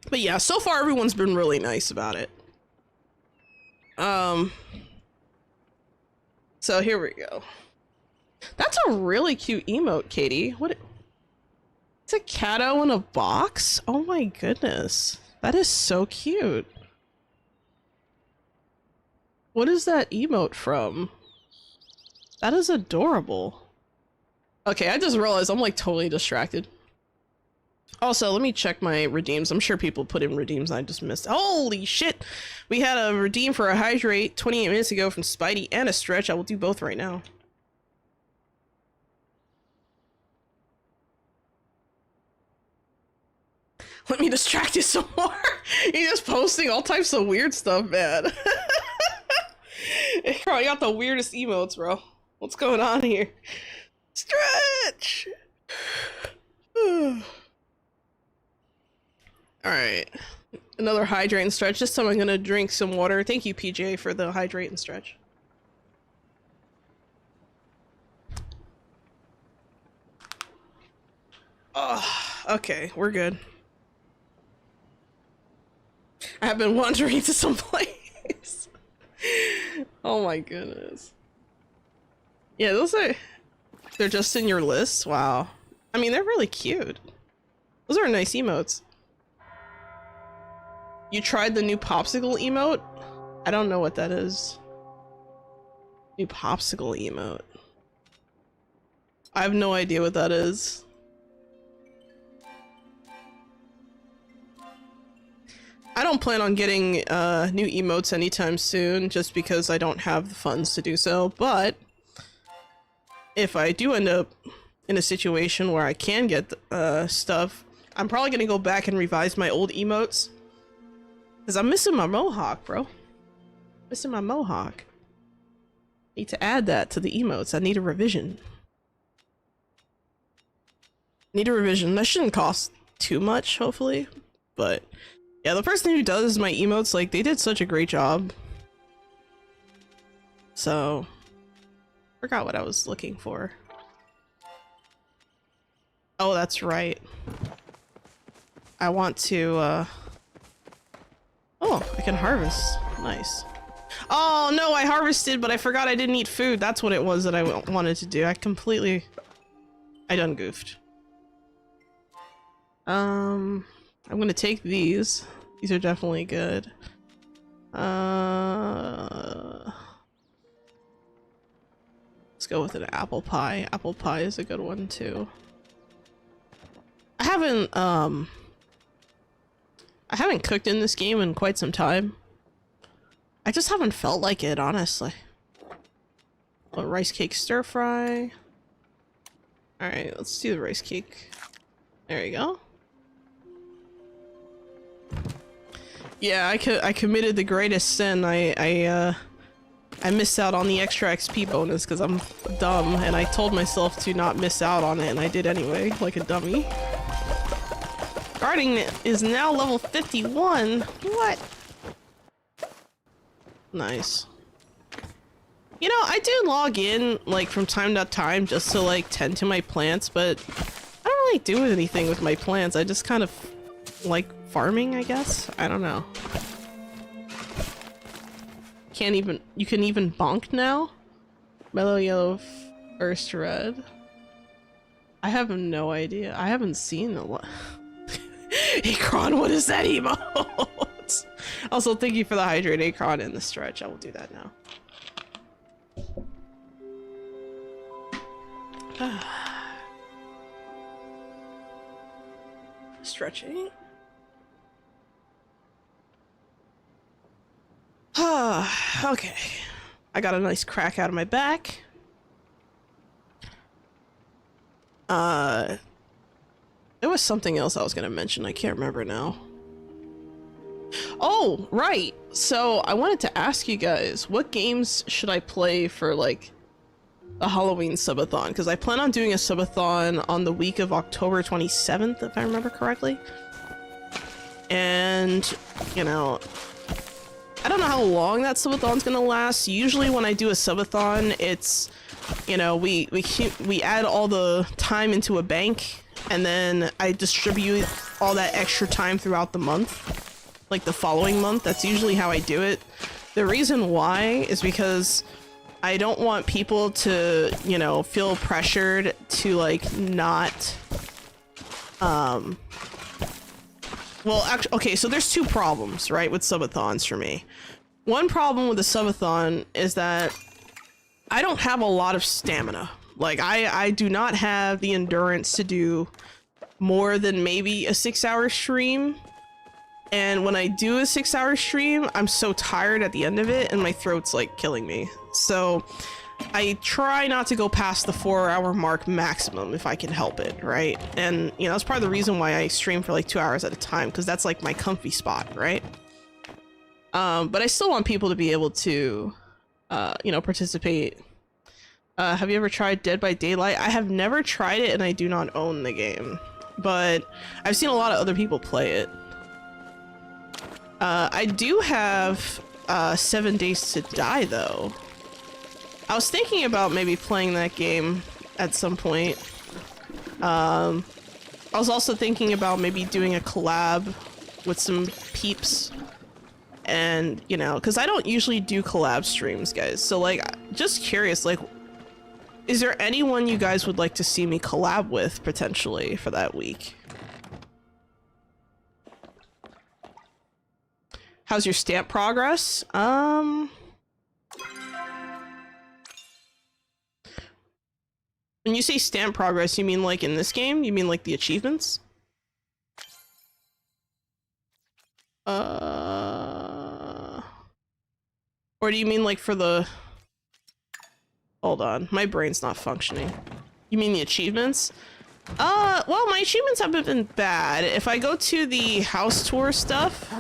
But yeah, so far everyone's been really nice about it. So here we go. That's a really cute emote, Katie. What? It's a Cato in a box? Oh my goodness. That is so cute. What is that emote from? That is adorable. Okay, I just realized I'm like totally distracted. Also, let me check my redeems. I'm sure people put in redeems I just missed. Holy shit! We had a redeem for a hydrate 28 minutes ago from Spidey and a stretch. I will do both right now. Let me distract you some more. You're just posting all types of weird stuff, man. Bro, I got the weirdest emotes, bro. What's going on here? Stretch! Alright. Another hydrate and stretch. This time I'm gonna drink some water. Thank you, PJ, for the hydrate and stretch. Oh, okay, we're good. I have been wandering to some place. Oh my goodness. Yeah, they're just in your list? Wow. I mean, they're really cute. Those are nice emotes. You tried the new popsicle emote? I don't know what that is. New popsicle emote. I have no idea what that is. I don't plan on getting new emotes anytime soon, just because I don't have the funds to do so, but if I do end up in a situation where I can get stuff, I'm probably gonna go back and revise my old emotes. Because I'm missing my mohawk, bro. Missing my mohawk. Need to add that to the emotes. I need a revision. Need a revision. That shouldn't cost too much, hopefully. But yeah, the person who does my emotes, like, they did such a great job. So, forgot what I was looking for. Oh, that's right. I want to, oh, I can harvest. Nice. Oh, no, I harvested, but I forgot I didn't eat food. That's what it was that I wanted to do. I done goofed. I'm gonna take these. These are definitely good. Let's go with an apple pie. Apple pie is a good one too. I haven't cooked in this game in quite some time. I just haven't felt like it, honestly. Oh, rice cake stir fry. Alright, let's do the rice cake. There you go. Yeah, I committed the greatest sin. I missed out on the extra XP bonus because I'm dumb, and I told myself to not miss out on it, and I did anyway, like a dummy. Guarding is now level 51. What? Nice. You know, I do log in, like, from time to time just to, like, tend to my plants, but I don't really do anything with my plants. I just kind of like farming, I guess? I don't know. You can even bonk now? Mellow yellow, first red. I have no idea. I haven't seen a lot. Akron, what is that emote? Also, thank you for the hydrate, Akron, in the stretch. I will do that now. Stretching. Okay. I got a nice crack out of my back. There was something else I was gonna mention. I can't remember now. Oh, right. So I wanted to ask you guys, what games should I play for, like, a Halloween subathon? Because I plan on doing a subathon on the week of October 27th, if I remember correctly. And, you know, I don't know how long that subathon's gonna last. Usually when I do a subathon, it's, you know, we add all the time into a bank, and then I distribute all that extra time throughout the month, like the following month. That's usually how I do it. The reason why is because I don't want people to, you know, feel pressured to, like, not, well, actually, okay, so there's two problems, right, with subathons for me. One problem with the subathon is that I don't have a lot of stamina. Like, I do not have the endurance to do more than maybe a 6-hour stream. And when I do a 6-hour stream, I'm so tired at the end of it, and my throat's, like, killing me. So I try not to go past the 4-hour mark maximum if I can help it, right? And, you know, that's part of the reason why I stream for like 2 hours at a time, because that's like my comfy spot, right? But I still want people to be able to, you know, participate. Have you ever tried Dead by Daylight? I have never tried it, and I do not own the game, but I've seen a lot of other people play it. I do have 7 Days to Die, though. I was thinking about maybe playing that game at some point. I was also thinking about maybe doing a collab with some peeps. And, you know, because I don't usually do collab streams, guys. So, like, just curious, like, is there anyone you guys would like to see me collab with, potentially, for that week? How's your stamp progress? When you say stamp progress, you mean like in this game? You mean like the achievements? Or do you mean like for the... Hold on, my brain's not functioning. You mean the achievements? Well, my achievements haven't been bad. If I go to the house tour stuff,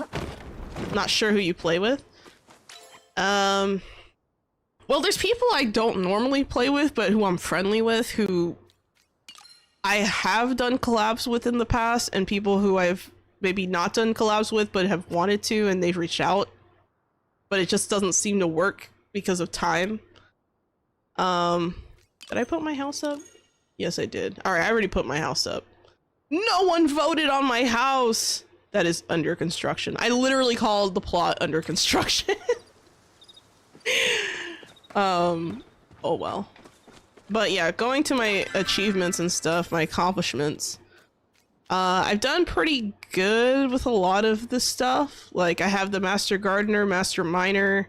not sure who you play with. Well, Well, there's people I don't normally play with, but who I'm friendly with, who I have done collabs with in the past, and people who I've maybe not done collabs with, but have wanted to, and they've reached out, but it just doesn't seem to work because of time. Did I put my house up? Yes, I did. All right, I already put my house up. No one voted on my house. That is under construction. I literally called the plot under construction. Oh well. But yeah, going to my achievements and stuff, my accomplishments. I've done pretty good with a lot of this stuff. Like I have the Master Gardener, Master Miner,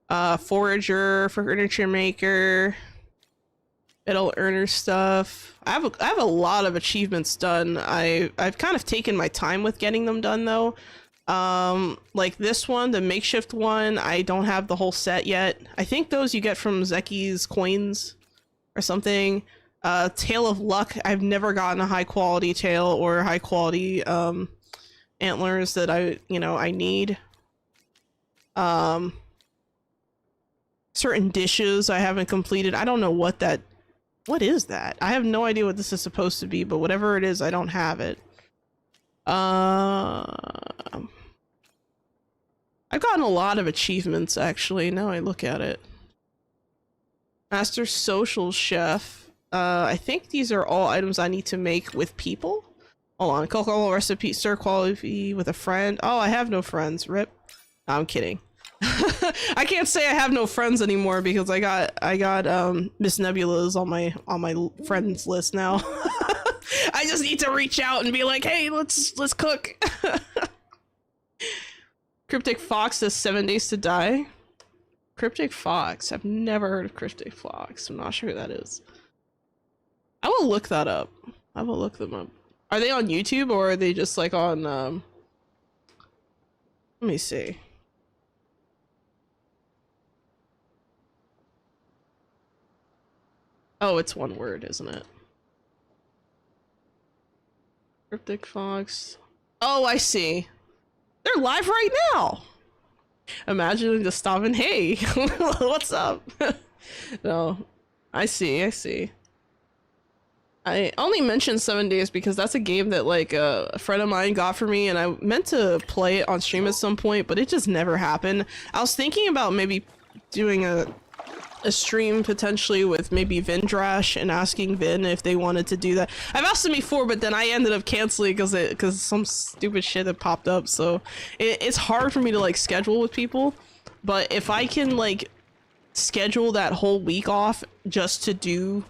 Forager, Furniture Maker, Metal Earner stuff. I have a lot of achievements done. I've kind of taken my time with getting them done though. Like this one, the makeshift one, I don't have the whole set yet. I think those you get from Zeki's coins or something. Tail of Luck, I've never gotten a high quality tail or high quality antlers that I need. Certain dishes I haven't completed. I don't know what is that? I have no idea what this is supposed to be, but whatever it is, I don't have it. I've gotten a lot of achievements actually, now I look at it. Master Social Chef. I think these are all items I need to make with people. Hold on, cocoa recipe, stir quality with a friend. Oh, I have no friends, rip. No, I'm kidding. I can't say I have no friends anymore because I got Miss Nebula's on my friends list now. I just need to reach out and be like, hey, let's cook. Cryptic Fox has 7 days to die. Cryptic Fox. I've never heard of Cryptic Fox. I'm not sure who that is. I will look that up. I will look them up. Are they on YouTube or are they just like on let me see. Oh, it's one word, isn't it? Cryptic Fox. Oh, I see. They're live right now. Imagine just stopping. Hey, what's up? No, I see. I only mentioned 7 days because that's a game that like a friend of mine got for me, and I meant to play it on stream at some point, but it just never happened. I was thinking about maybe doing a stream potentially with maybe Vindrash and asking Vin if they wanted to do that. I've asked them before, but then I ended up canceling because some stupid shit that popped up. So it's hard for me to like schedule with people. But if I can like schedule that whole week off just to do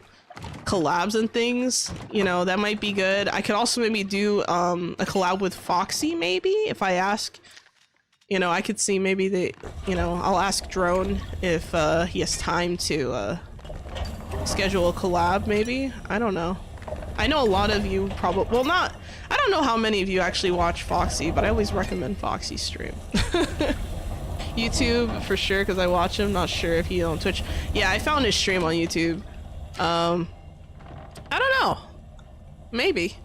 collabs and things, you know, that might be good. I could also maybe do a collab with Foxy maybe if I ask. You know, I could see maybe they, you know, I'll ask Drone if he has time to schedule a collab maybe. I don't know. I know a lot of you probably, well not, I don't know how many of you actually watch Foxy, but I always recommend Foxy stream. YouTube for sure, because I watch him, not sure if he on Twitch. Yeah, I found his stream on YouTube. I don't know. Maybe.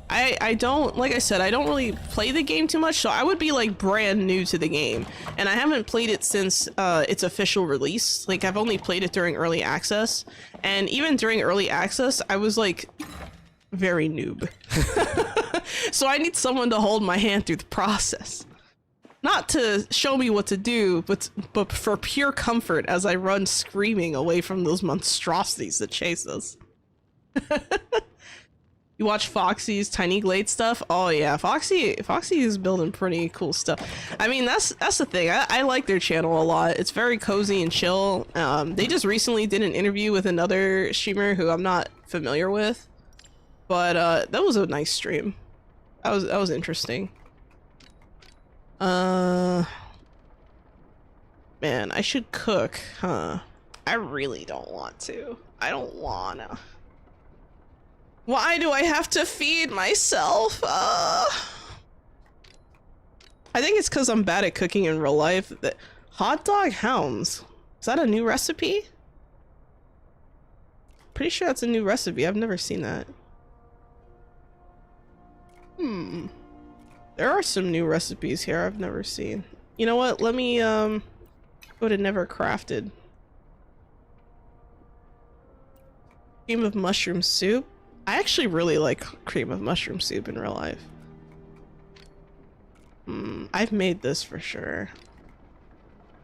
I don't, like I said, I don't really play the game too much, so I would be like brand new to the game, and I haven't played it since its official release. Like I've only played it during early access, and even during early access I was like very noob. So I need someone to hold my hand through the process, not to show me what to do, but for pure comfort as I run screaming away from those monstrosities that chase us. You watch Foxy's Tiny Glade stuff? Oh yeah, Foxy is building pretty cool stuff. I mean, that's the thing. I like their channel a lot. It's very cozy and chill. They just recently did an interview with another streamer who I'm not familiar with, but that was a nice stream. That was interesting. Man, I should cook, huh? I really don't want to. I don't wanna. Why do I have to feed myself? I think it's because I'm bad at cooking in real life. Hot dog hounds. Is that a new recipe? Pretty sure that's a new recipe. I've never seen that. There are some new recipes here I've never seen. You know what? Let me go to Never Crafted. Cream of mushroom soup. I actually really like cream of mushroom soup in real life. I've made this for sure.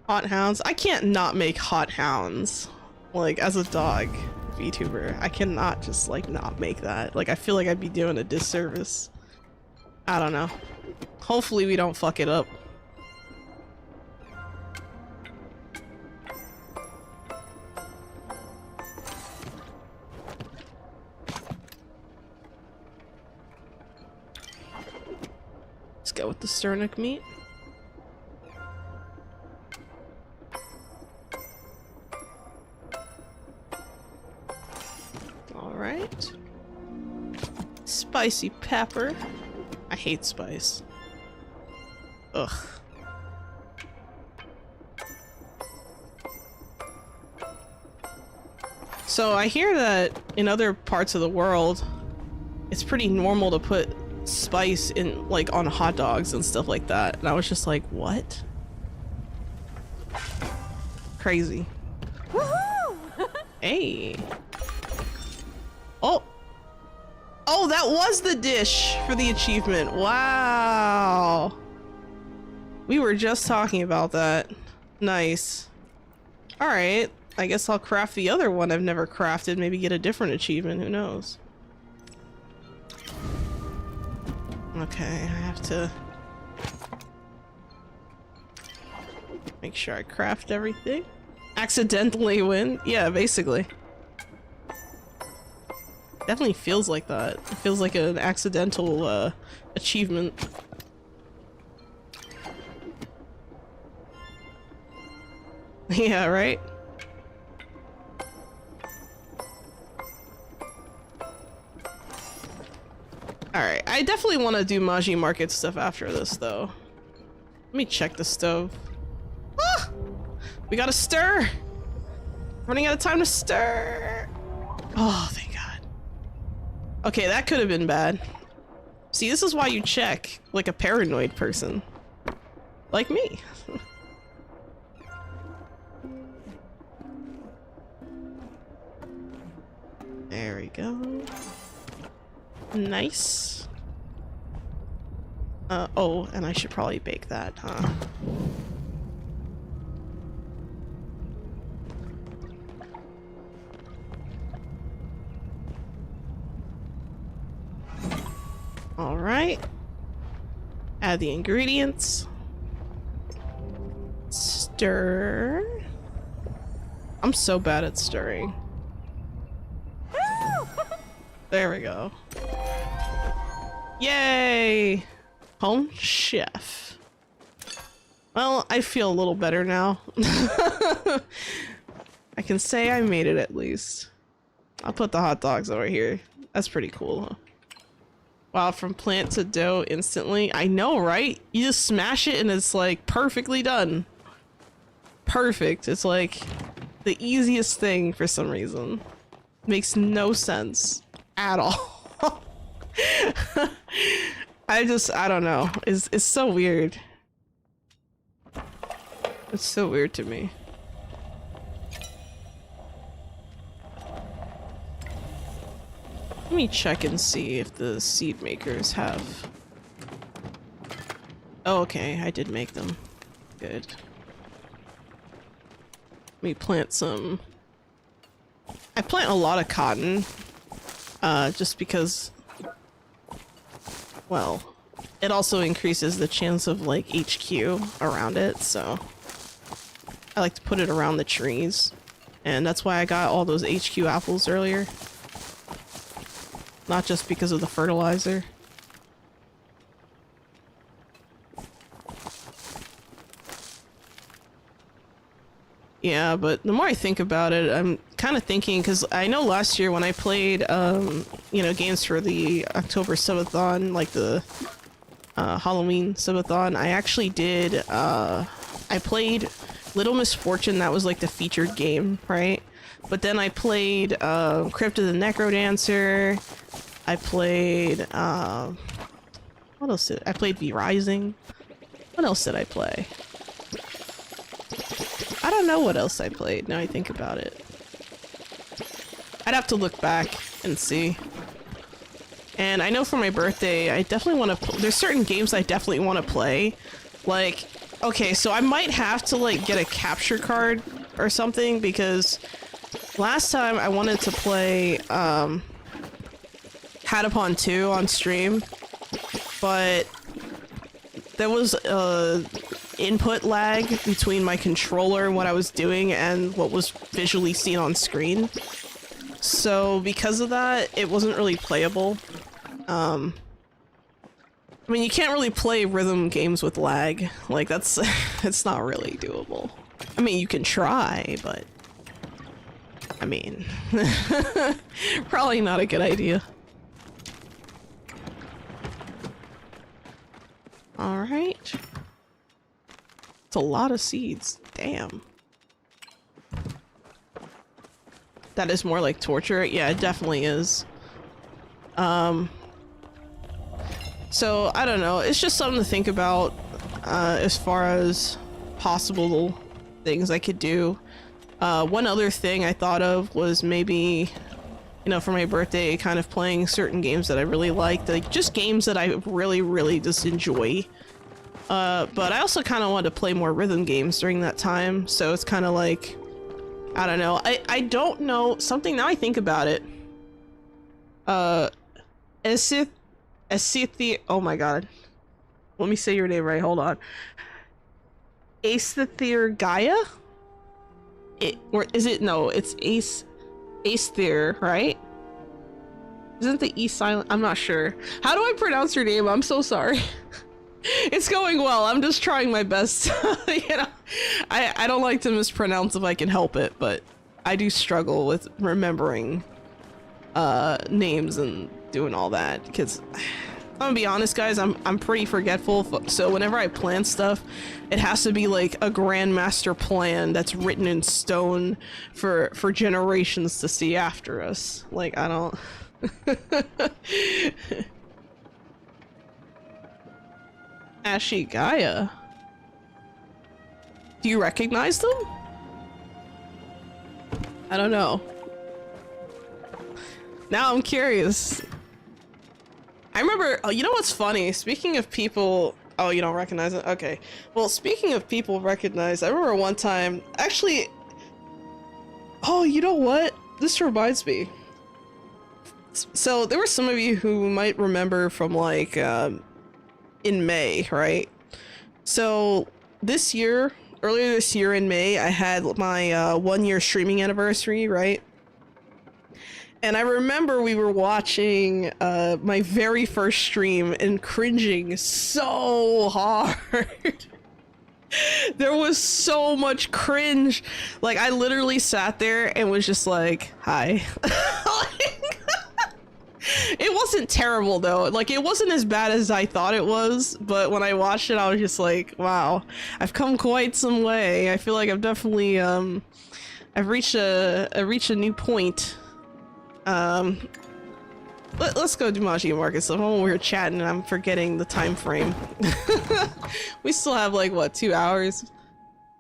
Hot hounds. I can't not make hot hounds. Like, as a dog VTuber, I cannot just like not make that. Like, I feel like I'd be doing a disservice. I don't know. Hopefully we don't fuck it up. Let's go with the sternic meat. Alright. Spicy pepper. I hate spice. Ugh. So I hear that in other parts of the world, it's pretty normal to put spice in, like, on hot dogs and stuff like that. And I was just like, what? Crazy. Woohoo! Hey. Oh. Oh, that was the dish for the achievement. Wow. We were just talking about that. Nice. Alright. I guess I'll craft the other one I've never crafted. Maybe get a different achievement. Who knows? Okay, I have to make sure I craft everything. Accidentally win? Yeah, basically. Definitely feels like that. It feels like an accidental achievement. Yeah, right? Alright, I definitely want to do Maji Market stuff after this, though. Let me check the stove. Ah! We gotta stir! Running out of time to stir! Oh, thank God. Okay, that could have been bad. See, this is why you check, like a paranoid person. Like me. There we go. Nice. Oh, and I should probably bake that, huh? All right. Add the ingredients. Stir. I'm so bad at stirring. There we go. Yay! Home chef. Well, I feel a little better now. I can say I made it at least. I'll put the hot dogs over here. That's pretty cool, huh? Wow, from plant to dough instantly. I know, right? You just smash it and it's like perfectly done. Perfect. It's like the easiest thing for some reason. Makes no sense at all. I don't know. It's so weird. It's so weird to me. Let me check and see if the seed makers have... Oh, okay, I did make them. Good. Let me plant some... I plant a lot of cotton, just because, well, it also increases the chance of, like, HQ around it, so I like to put it around the trees, and that's why I got all those HQ apples earlier. Not just because of the fertilizer. Yeah, but the more I think about it, I'm kind of thinking, because I know last year when I played, you know, games for the October subathon, like the Halloween subathon, I actually did, I played Little Misfortune. That was like the featured game, right? But then I played Crypt of the Necrodancer. I played, what else did I played? V Rising. What else did I play? I don't know what else I played, now I think about it. I I'd have to look back and see. And I know for my birthday, I definitely want to. There's certain games I definitely want to play. Like, okay, so I might have to like get a capture card or something because last time I wanted to play Hatapon 2 on stream, but there was input lag between my controller and what I was doing and what was visually seen on screen. So because of that, it wasn't really playable. I mean, you can't really play rhythm games with lag. Like, that's it's not really doable. I mean, you can try, but I mean, probably not a good idea. All right. It's a lot of seeds. Damn. That is more like torture. Yeah, it definitely is. So I don't know. It's just something to think about as far as possible things I could do. One other thing I thought of was maybe, you know, for my birthday, kind of playing certain games that I really liked, like just games that I really just enjoy. But I also kind of wanted to play more rhythm games during that time, so it's kind of like, I don't know. I don't know something now I think about it. Asithi, oh my god. Let me say your name right, hold on. Aesthir Gaia? Or is it, no, it's Aesthir, right? Isn't the E silent? I'm not sure. How do I pronounce your name? I'm so sorry. It's going well. I'm just trying my best. You know, I don't like to mispronounce if I can help it, but I do struggle with remembering names and doing all that because I'm gonna be honest, guys, I'm pretty forgetful. So whenever I plan stuff, it has to be like a grandmaster plan that's written in stone for generations to see after us. Like, I don't. Ashy Gaia. Do you recognize them? I don't know. Now I'm curious. I remember, oh, you know what's funny? Speaking of people, oh, you don't recognize it? Okay. Well, speaking of people recognized, I remember one time, actually, oh, you know what? This reminds me. So there were some of you who might remember from like, in May, right? So this year, earlier this year in May, I had my 1 year streaming anniversary, right? And I remember we were watching my very first stream and cringing so hard. There was so much cringe. Like, I literally sat there and was just like, hi. It wasn't terrible though. Like, it wasn't as bad as I thought it was, but when I watched it, I was just like, wow, I've come quite some way. I feel like I've definitely, I've reached a new point. Let's go do Maji and Marcus. So when we were chatting, I'm forgetting the time frame. We still have like, what, 2 hours?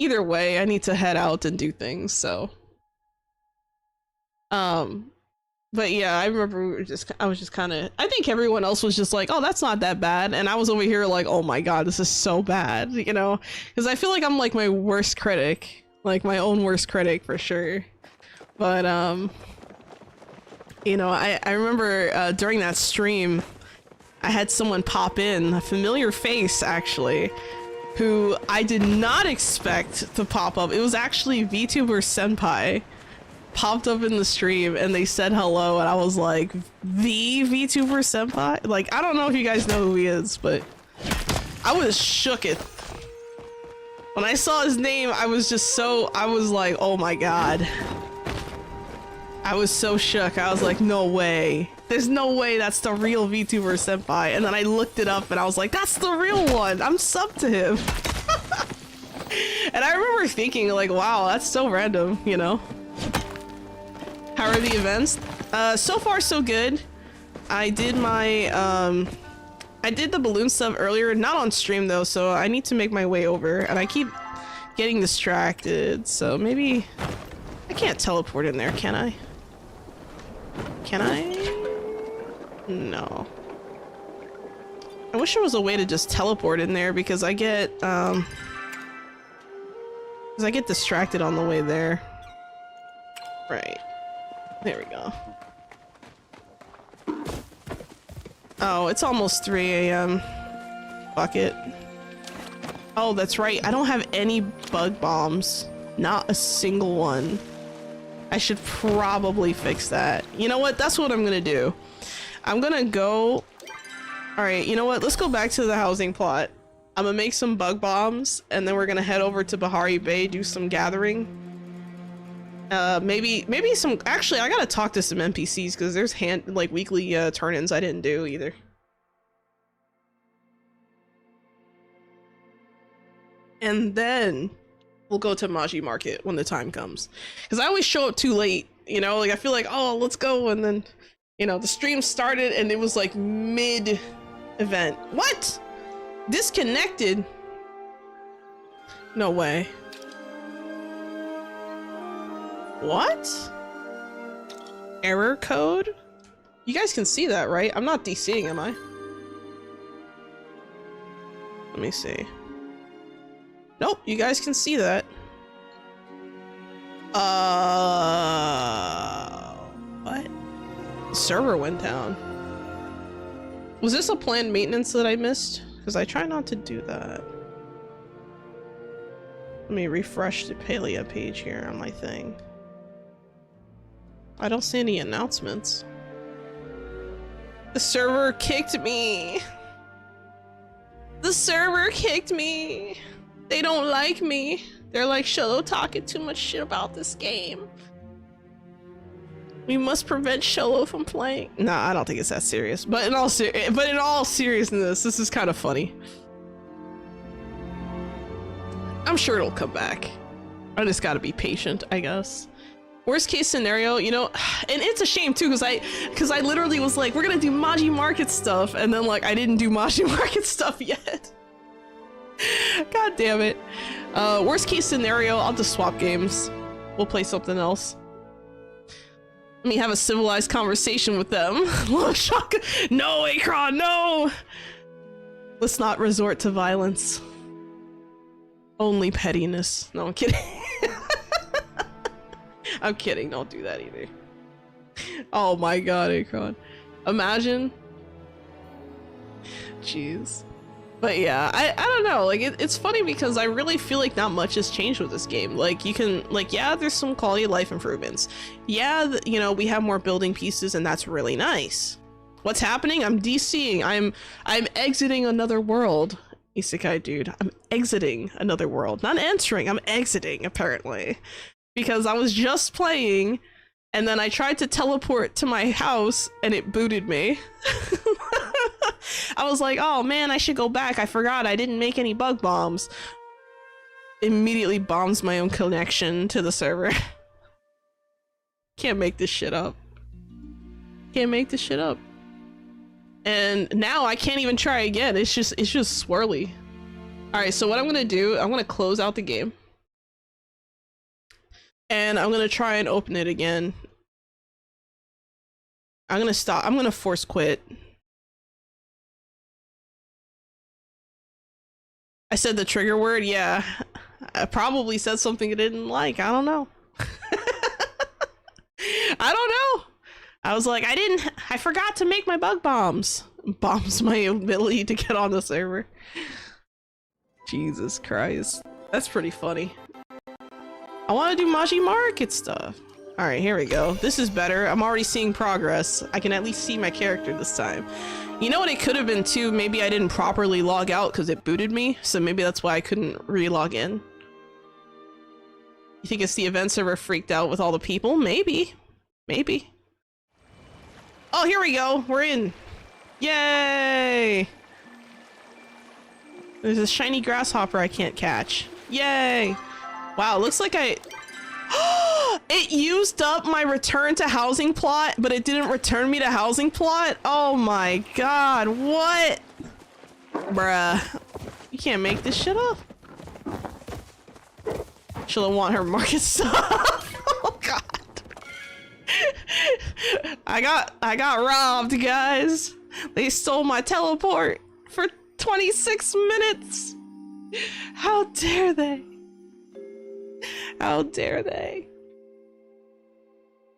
Either way, I need to head out and do things, so. But yeah, I remember I was just kind of, I think everyone else was just like, oh, that's not that bad. And I was over here like, oh my god, this is so bad, you know? Because I feel like I'm like my worst critic. Like my own worst critic for sure. But, you know, I remember during that stream, I had someone pop in, a familiar face actually, who I did not expect to pop up. It was actually VTuber Senpai. Popped up in the stream and they said hello and I was like, the VTuber Senpai? Like, I don't know if you guys know who he is, but I was shooketh. When I saw his name, I was just so, I was like, oh my god. I was so shook. I was like, no way. There's no way that's the real VTuber Senpai. And then I looked it up and I was like, that's the real one. I'm subbed to him. And I remember thinking like, wow, that's so random, you know? How are the events? So far so good. I did my, I did the balloon stuff earlier, not on stream though, so I need to make my way over, and I keep getting distracted, so maybe I can't teleport in there, can I? Can I? No. I wish there was a way to just teleport in there because I get distracted on the way there. Right. There we go. Oh, it's almost 3 a.m. Bucket. Oh, that's right. I don't have any bug bombs. Not a single one. I should probably fix that. You know what? That's what I'm gonna do. I'm gonna go... Alright, you know what? Let's go back to the housing plot. I'm gonna make some bug bombs, and then we're gonna head over to Bahari Bay, do some gathering. Maybe some... Actually, I gotta talk to some NPCs, because there's weekly turn-ins I didn't do either. And then we'll go to Maji Market when the time comes. Because I always show up too late, you know? Like, I feel like, oh, let's go, and then, you know, the stream started, and it was, like, mid-event. What? Disconnected? No way. What? Error code? You guys can see that, right? I'm not DCing, am I? Let me see. Nope, you guys can see that. What? The server went down. Was this a planned maintenance that I missed? Because I try not to do that. Let me refresh the Palia page here on my thing. I don't see any announcements. The server kicked me. The server kicked me. They don't like me. They're like, Xolo talking too much shit about this game. We must prevent Xolo from playing. Nah, I don't think it's that serious. But in all seriousness, this is kind of funny. I'm sure it'll come back. I just gotta be patient, I guess. Worst case scenario, you know, and it's a shame too, because I literally was like, we're gonna do Maji Market stuff, and then like I didn't do Maji Market stuff yet. God damn it. Worst case scenario, I'll just swap games. We'll play something else. Let me have a civilized conversation with them. No, Akron, no! Let's not resort to violence. Only pettiness. No, I'm kidding. I'm kidding, don't do that either. Oh my god, Akron. Imagine. Jeez. But yeah, I don't know, like it's funny because I really feel like not much has changed with this game. Like you can, like, yeah, there's some quality of life improvements. Yeah, you know, we have more building pieces and that's really nice. What's happening? I'm DCing. I'm exiting another world. Isekai dude, I'm exiting another world. Not entering, I'm exiting apparently. Because I was just playing and then I tried to teleport to my house and it booted me. I was like, oh man, I should go back. I forgot I didn't make any bug bombs. Immediately bombs my own connection to the server. Can't make this shit up. Can't make this shit up. And now I can't even try again. It's just swirly. Alright, so what I'm gonna do, I'm gonna close out the game. And I'm gonna try and open it again. I'm gonna stop. I'm gonna force quit. I said the trigger word, yeah. I probably said something I didn't like. I don't know. I don't know. I was like, I forgot to make my bug bombs. Bombs my ability to get on the server. Jesus Christ. That's pretty funny. I want to do Maji Market stuff. Alright, here we go. This is better. I'm already seeing progress. I can at least see my character this time. You know what it could have been too? Maybe I didn't properly log out because it booted me, so maybe that's why I couldn't re-log in. You think it's the event server freaked out with all the people? Maybe. Maybe. Oh, here we go. We're in. Yay! There's a shiny grasshopper I can't catch. Yay! Wow, looks like it used up my return to housing plot, but it didn't return me to housing plot? Oh my god, what? Bruh. You can't make this shit up. She'll want her market stuff. Oh god. I got robbed, guys. They stole my teleport for 26 minutes. How dare they? How dare they?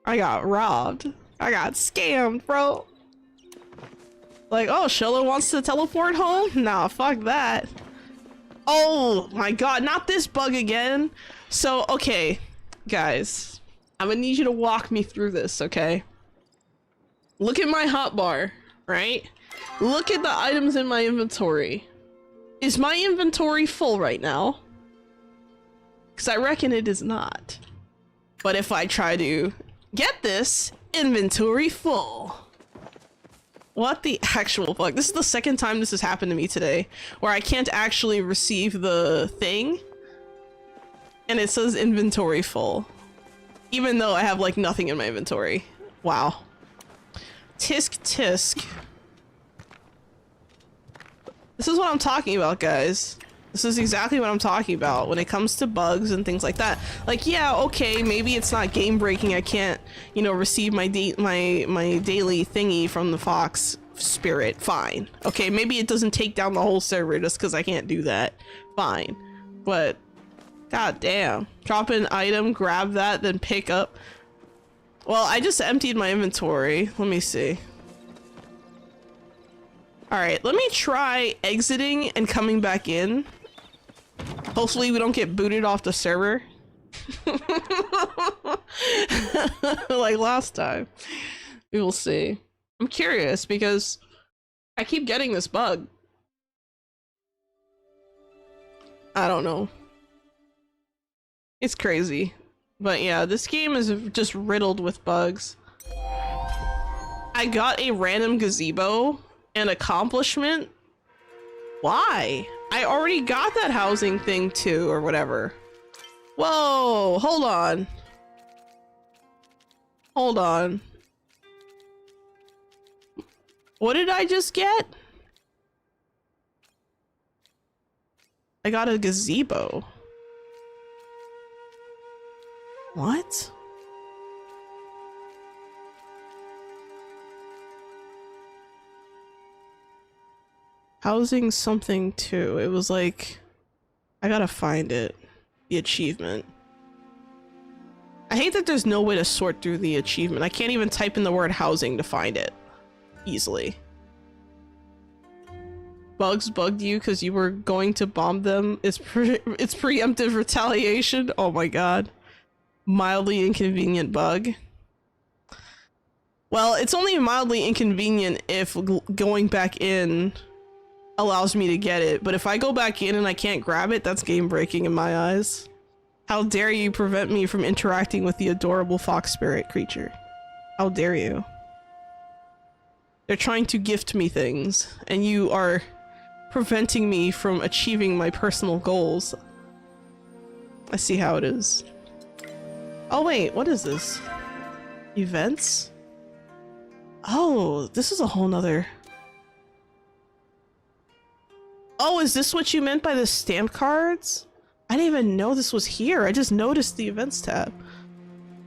I got robbed. I got scammed, bro. Like, oh, Xolo wants to teleport home? Nah, fuck that. Oh my god, not this bug again. So, okay, guys, I'm gonna need you to walk me through this, okay? Look at my hotbar, right? Look at the items in my inventory. Is my inventory full right now? Because I reckon it is not. But if I try to get this, inventory full. What the actual fuck? This is the second time this has happened to me today, where I can't actually receive the thing, and it says inventory full, even though I have like nothing in my inventory. Wow. Tisk tisk. This is what I'm talking about, guys. This is exactly what I'm talking about when it comes to bugs and things like that. Like, yeah, okay, maybe it's not game breaking. I can't, you know, receive my my daily thingy from the fox spirit. Fine. Okay, maybe it doesn't take down the whole server just because I can't do that. Fine. But, god damn. Drop an item, grab that, then pick up. Well, I just emptied my inventory. Let me see. Alright, let me try exiting and coming back in. Hopefully we don't get booted off the server. Like last time. We will see. I'm curious because I keep getting this bug. I don't know. It's crazy. But yeah, this game is just riddled with bugs. I got a random gazebo. An accomplishment? Why? I already got that housing thing too, or whatever. Whoa, hold on. Hold on. What did I just get? I got a gazebo. What? Housing something too. It was like, I gotta find it. The achievement. I hate that there's no way to sort through the achievement. I can't even type in the word housing to find it easily. Bugs bugged you because you were going to bomb them. It's preemptive retaliation. Oh my god. Mildly inconvenient bug. Well, it's only mildly inconvenient if going back in allows me to get it, but if I go back in and I can't grab it, that's game breaking in my eyes. How dare you prevent me from interacting with the adorable fox spirit creature? How dare you? They're trying to gift me things, and you are preventing me from achieving my personal goals. I see how it is. Oh wait, what is this? Events? Oh, this is a whole nother... Oh, is this what you meant by the stamp cards? I didn't even know this was here. I just noticed the events tab.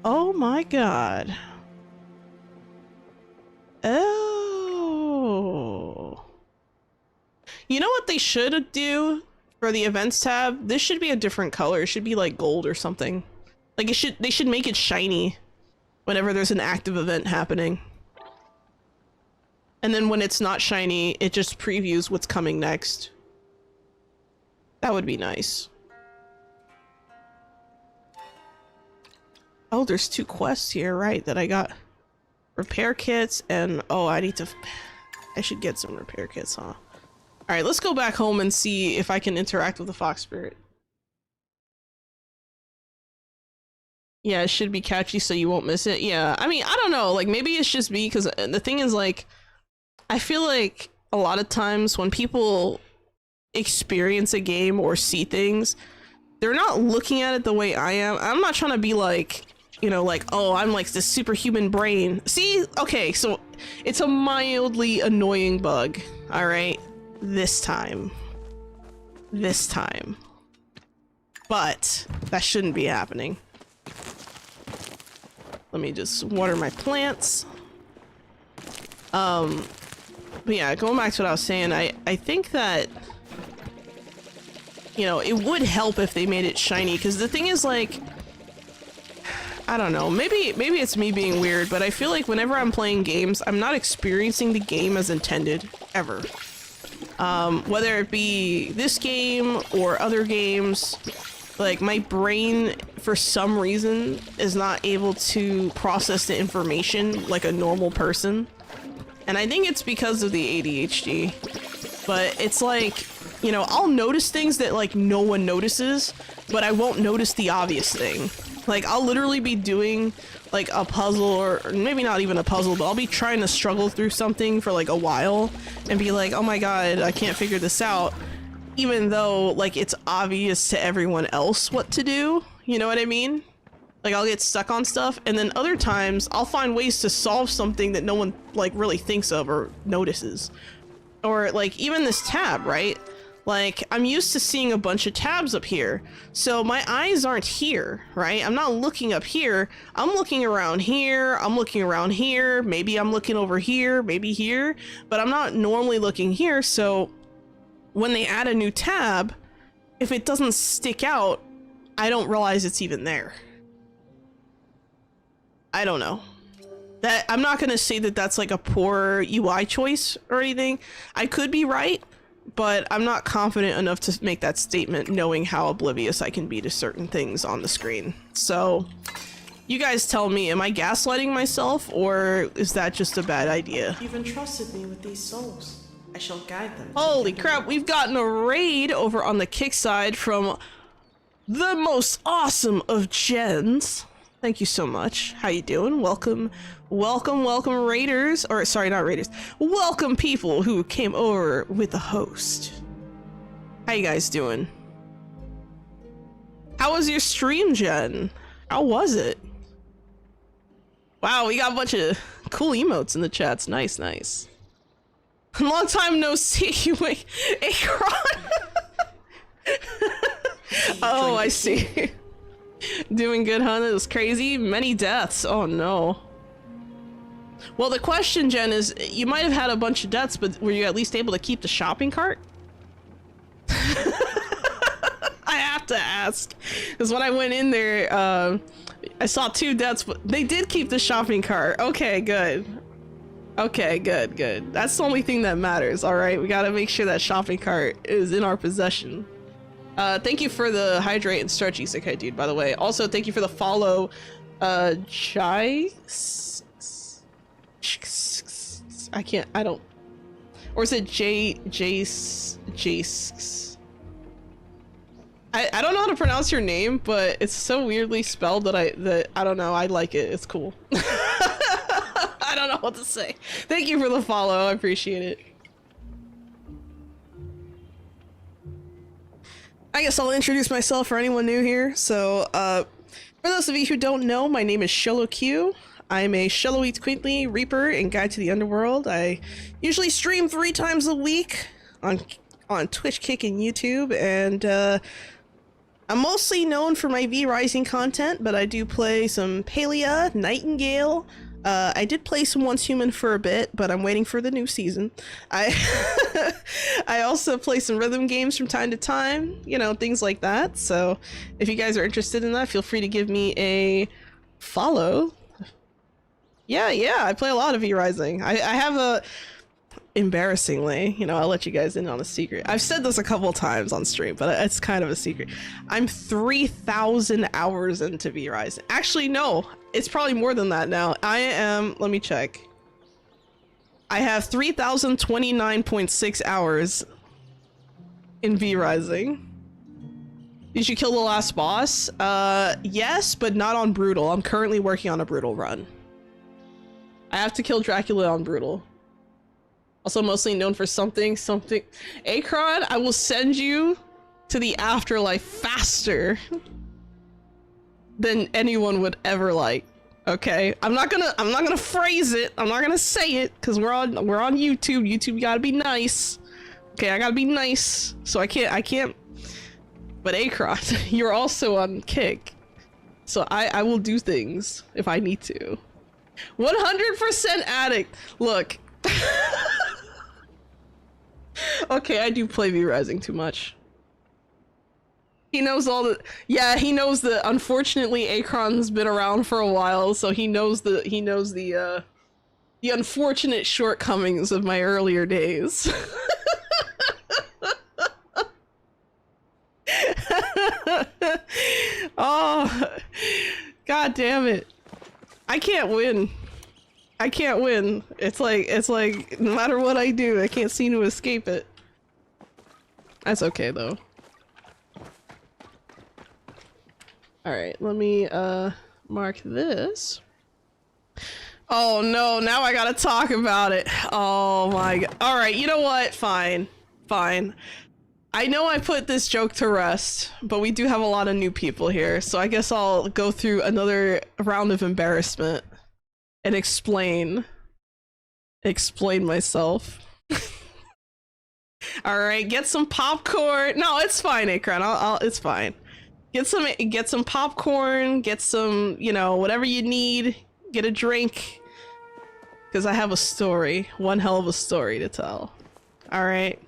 Oh my god. Oh. You know what they should do for the events tab? This should be a different color. It should be like gold or something. Like they should make it shiny whenever there's an active event happening. And then when it's not shiny, it just previews what's coming next. That would be nice. Oh, there's 2 quests here, right, that I got. Repair kits and... Oh, I should get some repair kits, huh? Alright, let's go back home and see if I can interact with the fox spirit. Yeah, it should be catchy so you won't miss it. Yeah, I mean, I don't know. Like, maybe it's just me, because the thing is, like... I feel like a lot of times when people experience a game or see things, they're not looking at it the way I am. I'm not trying to be like, you know, like, oh, I'm like this superhuman brain. See? Okay, so it's a mildly annoying bug. All right? This time. This time. But that shouldn't be happening. Let me just water my plants. But yeah, going back to what I was saying, I think that, you know, it would help if they made it shiny, because the thing is, like, I don't know, maybe it's me being weird, but I feel like whenever I'm playing games, I'm not experiencing the game as intended, ever. Whether it be this game or other games, like, my brain, for some reason, is not able to process the information like a normal person. And I think it's because of the ADHD. But it's like, you know, I'll notice things that, like, no one notices, but I won't notice the obvious thing. Like, I'll literally be doing, like, a puzzle, or maybe not even a puzzle, but I'll be trying to struggle through something for, like, a while, and be like, oh my god, I can't figure this out. Even though, like, it's obvious to everyone else what to do, you know what I mean? Like, I'll get stuck on stuff, and then other times, I'll find ways to solve something that no one, like, really thinks of or notices. Or, like, even this tab, right? Like, I'm used to seeing a bunch of tabs up here, so my eyes aren't here, right? I'm not looking up here, I'm looking around here, I'm looking around here, maybe I'm looking over here, maybe here, but I'm not normally looking here, so when they add a new tab, if it doesn't stick out, I don't realize it's even there. I don't know. That I'm not gonna say that that's like a poor UI choice or anything. I could be right, but I'm not confident enough to make that statement knowing how oblivious I can be to certain things on the screen. So, you guys tell me, am I gaslighting myself, or is that just a bad idea? You've entrusted me with these souls. I shall guide them. Holy crap, we've gotten a raid over on the kick side from the most awesome of gens. Thank you so much. How you doing? Welcome, welcome, welcome raiders, or sorry, not raiders. Welcome people who came over with the host. How you guys doing? How was your stream, Jen? How was it? Wow, we got a bunch of cool emotes in the chats. Nice, nice. Long time no see. Wait, Akron. Oh, I see. Doing good, huh? It was crazy. Many deaths. Oh no. Well, the question, Jen, is you might have had a bunch of deaths, but were you at least able to keep the shopping cart? I have to ask, because when I went in there, I saw 2 deaths, but they did keep the shopping cart. Okay, good. Okay, good, good. That's the only thing that matters. All right, we gotta make sure that shopping cart is in our possession. Thank you for the hydrate and stretch, Isekai dude, by the way. Also, thank you for the follow, Chai? I don't... Or is it Jace? I don't know how to pronounce your name, but it's so weirdly spelled that I don't know, I like it. It's cool. I don't know what to say. Thank you for the follow, I appreciate it. I guess I'll introduce myself for anyone new here. So, for those of you who don't know, my name is Xolo Q. I'm a Xolo Eats Quaintly Reaper and Guide to the Underworld. I usually stream 3 times a week on Twitch, Kick, and YouTube, and I'm mostly known for my V Rising content, but I do play some Palia, Nightingale. I did play some Once Human for a bit, but I'm waiting for the new season. I also play some rhythm games from time to time, you know, things like that. So if you guys are interested in that, feel free to give me a follow. Yeah, I play a lot of V Rising. I have a... Embarrassingly, you know, I'll let you guys in on a secret. I've said this a couple times on stream, but it's kind of a secret. I'm 3,000 hours into V Rising. Actually, no, it's probably more than that now. I am, let me check. I have 3,029.6 hours in V Rising. Did you kill the last boss? Yes, but not on Brutal. I'm currently working on a Brutal run. I have to kill Dracula on Brutal. Also mostly known for something. Akron, I will send you to the afterlife faster than anyone would ever like. Okay? I'm not gonna phrase it. I'm not gonna say it, because we're on YouTube. YouTube gotta be nice. Okay, I gotta be nice. So I can't. But Akron, you're also on Kick. So I will do things if I need to. 100% addict. Look. Okay, I do play V Rising too much. He knows all the— yeah, he knows that unfortunately Akron's been around for a while, so he knows the unfortunate shortcomings of my earlier days. Oh, god damn it. I can't win. I can't win. It's like no matter what I do, I can't seem to escape it. That's okay though. Alright, let me mark this. Oh no, now I gotta talk about it. Oh my god. Alright, you know what? Fine. Fine. I know I put this joke to rest, but we do have a lot of new people here, so I guess I'll go through another round of embarrassment and explain myself. Alright, get some popcorn. No, it's fine, Akron. It's fine. Get some popcorn, get some, you know, whatever you need. Get a drink. Because I have a story. One hell of a story to tell. Alright.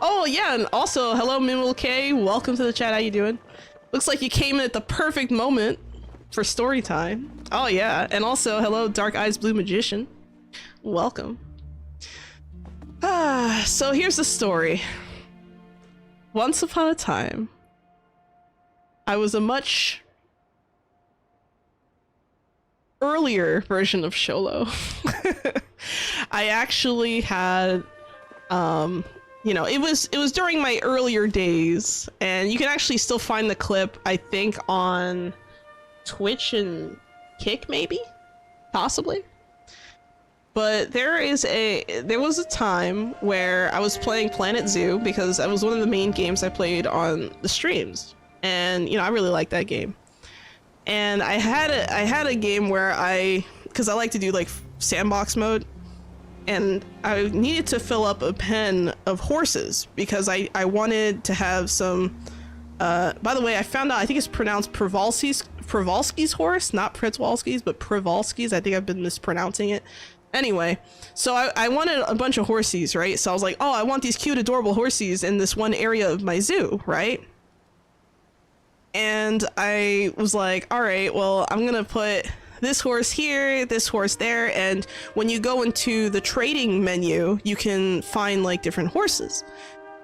Oh yeah, and also hello Mimul K, welcome to the chat. How you doing? Looks like you came in at the perfect moment for story time. Oh yeah, and also hello Dark Eyes Blue Magician, welcome. So here's the story. Once upon a time, I was a much earlier version of Xolo. I actually had you know, it was during my earlier days, and you can actually still find the clip, I think, on Twitch and Kick, maybe? Possibly? But there was a time where I was playing Planet Zoo, because that was one of the main games I played on the streams, and, you know, I really liked that game. And I had a game where because I like to do, like, sandbox mode, and I needed to fill up a pen of horses because I wanted to have some, by the way, I found out, I think it's pronounced Przewalski's horse, not Przewalski's, but Przewalski's. I think I've been mispronouncing it. Anyway, so I wanted a bunch of horsies, right? So I was like, oh, I want these cute, adorable horsies in this one area of my zoo, right? And I was like, all right, well, I'm gonna put this horse here, this horse there, and when you go into the trading menu, you can find like different horses.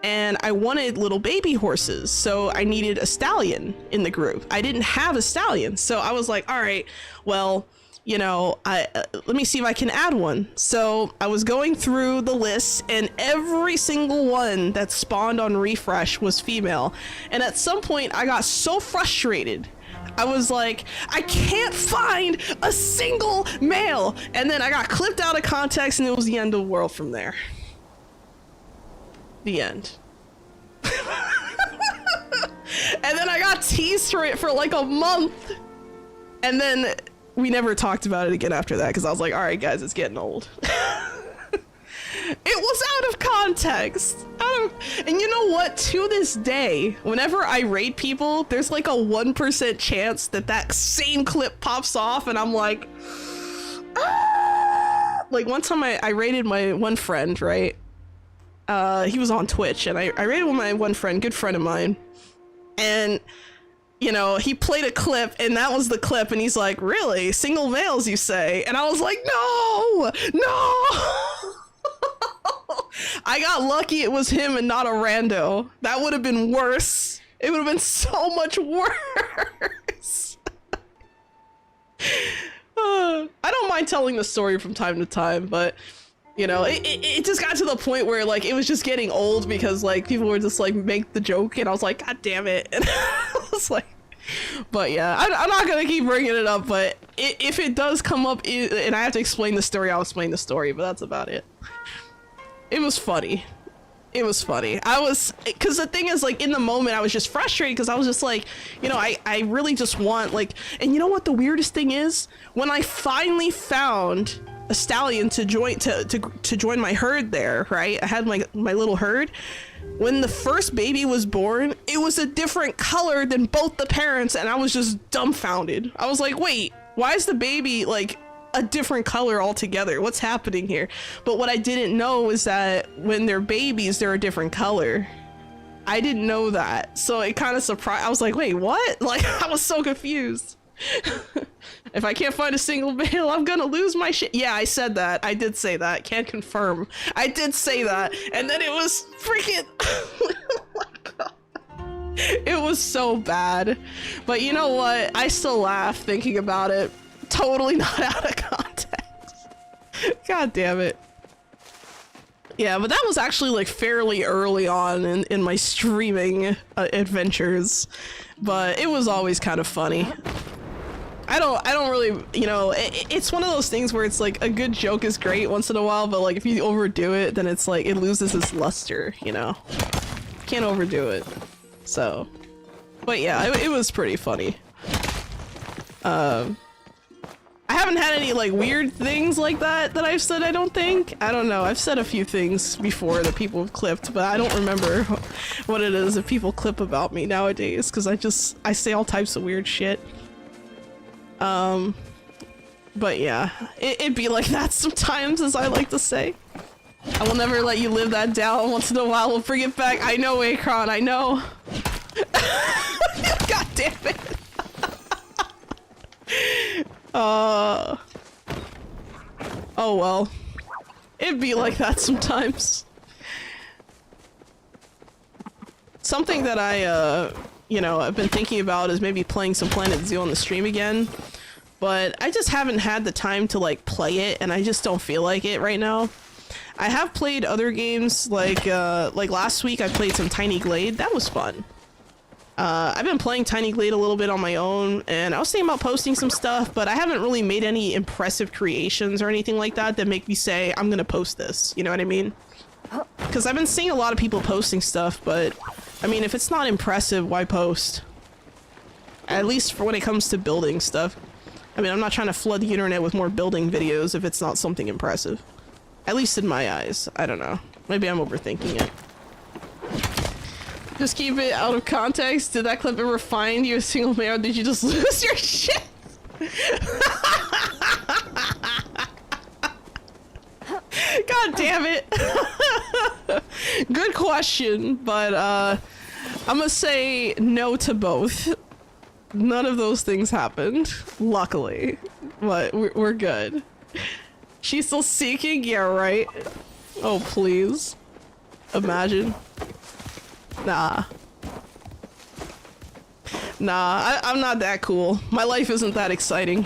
And I wanted little baby horses, so I needed a stallion in the group. I didn't have a stallion, so I was like, all right, well, you know, let me see if I can add one. So I was going through the list, and every single one that spawned on refresh was female. And at some point I got so frustrated, I was like, I can't find a single male. And then I got clipped out of context, and it was the end of the world from there. The end. And then I got teased for it for like a month, and then we never talked about it again after that, because I was like, all right guys, it's getting old. It was out of context. And you know what? To this day, whenever I raid people, there's like a 1% chance that that same clip pops off, and I'm like, ah! Like one time I raided my one friend, right? He was on Twitch, and I raided my one friend, good friend of mine, and you know, he played a clip, and that was the clip, and he's like, really? Single males, you say? And I was like, no! No! I got lucky it was him and not a rando. That would have been worse. It would have been so much worse. I don't mind telling the story from time to time, but you know, it just got to the point where like it was just getting old, because like people were just like make the joke, and I was like, god damn it. And I was like, but yeah, I'm not gonna keep bringing it up, but if it does come up and I have to explain the story, I'll explain the story, but that's about it. It was funny. It was funny. Because the thing is, like, in the moment I was just frustrated, because I was just like, you know, I really just want, like, and you know what the weirdest thing is? When I finally found a stallion to join my herd there, right? I had my little herd. When the first baby was born, it was a different color than both the parents, and I was just dumbfounded. I was like, wait, why is the baby like a different color altogether. What's happening here? But what I didn't know is that when they're babies, they're a different color. I didn't know that. So it kind of surprised. I was like, wait, what? Like, I was so confused. If I can't find a single male, I'm gonna lose my shit. Yeah, I said that. I did say that. Can't confirm. I did say that. And then it was freaking... Oh my God. It was so bad. But you know what? I still laugh thinking about it. Totally not out of context. God damn it. Yeah, but that was actually like fairly early on in my streaming adventures. But it was always kind of funny. I don't really, you know, it's one of those things where it's like a good joke is great once in a while, but like if you overdo it, then it's like it loses its luster, you know? Can't overdo it. So, but yeah, it was pretty funny. I haven't had any like weird things like that I've said, I don't think. I don't know, I've said a few things before that people have clipped, but I don't remember what it is that people clip about me nowadays, because I say all types of weird shit. But yeah, it'd be like that sometimes, as I like to say. I will never let you live that down. Once in a while we'll bring it back. I know, Akron, I know. God damn it. Oh well. It'd be like that sometimes. Something that I, you know, I've been thinking about is maybe playing some Planet Zoo on the stream again. But I just haven't had the time to, like, play it, and I just don't feel like it right now. I have played other games, like last week I played some Tiny Glade. That was fun. I've been playing Tiny Glade a little bit on my own, and I was thinking about posting some stuff, but I haven't really made any impressive creations or anything like that that make me say, I'm gonna post this, you know what I mean? Because I've been seeing a lot of people posting stuff, but, I mean, if it's not impressive, why post? At least for when it comes to building stuff. I mean, I'm not trying to flood the internet with more building videos if it's not something impressive. At least in my eyes. I don't know. Maybe I'm overthinking it. Just keep it out of context. Did that clip ever find you a single male? Did you just lose your shit? God damn it. Good question, but I'm gonna say no to both. None of those things happened, luckily, but we're good. She's still seeking? Yeah, right. Oh, please. Imagine. Nah. Nah, I'm not that cool. My life isn't that exciting.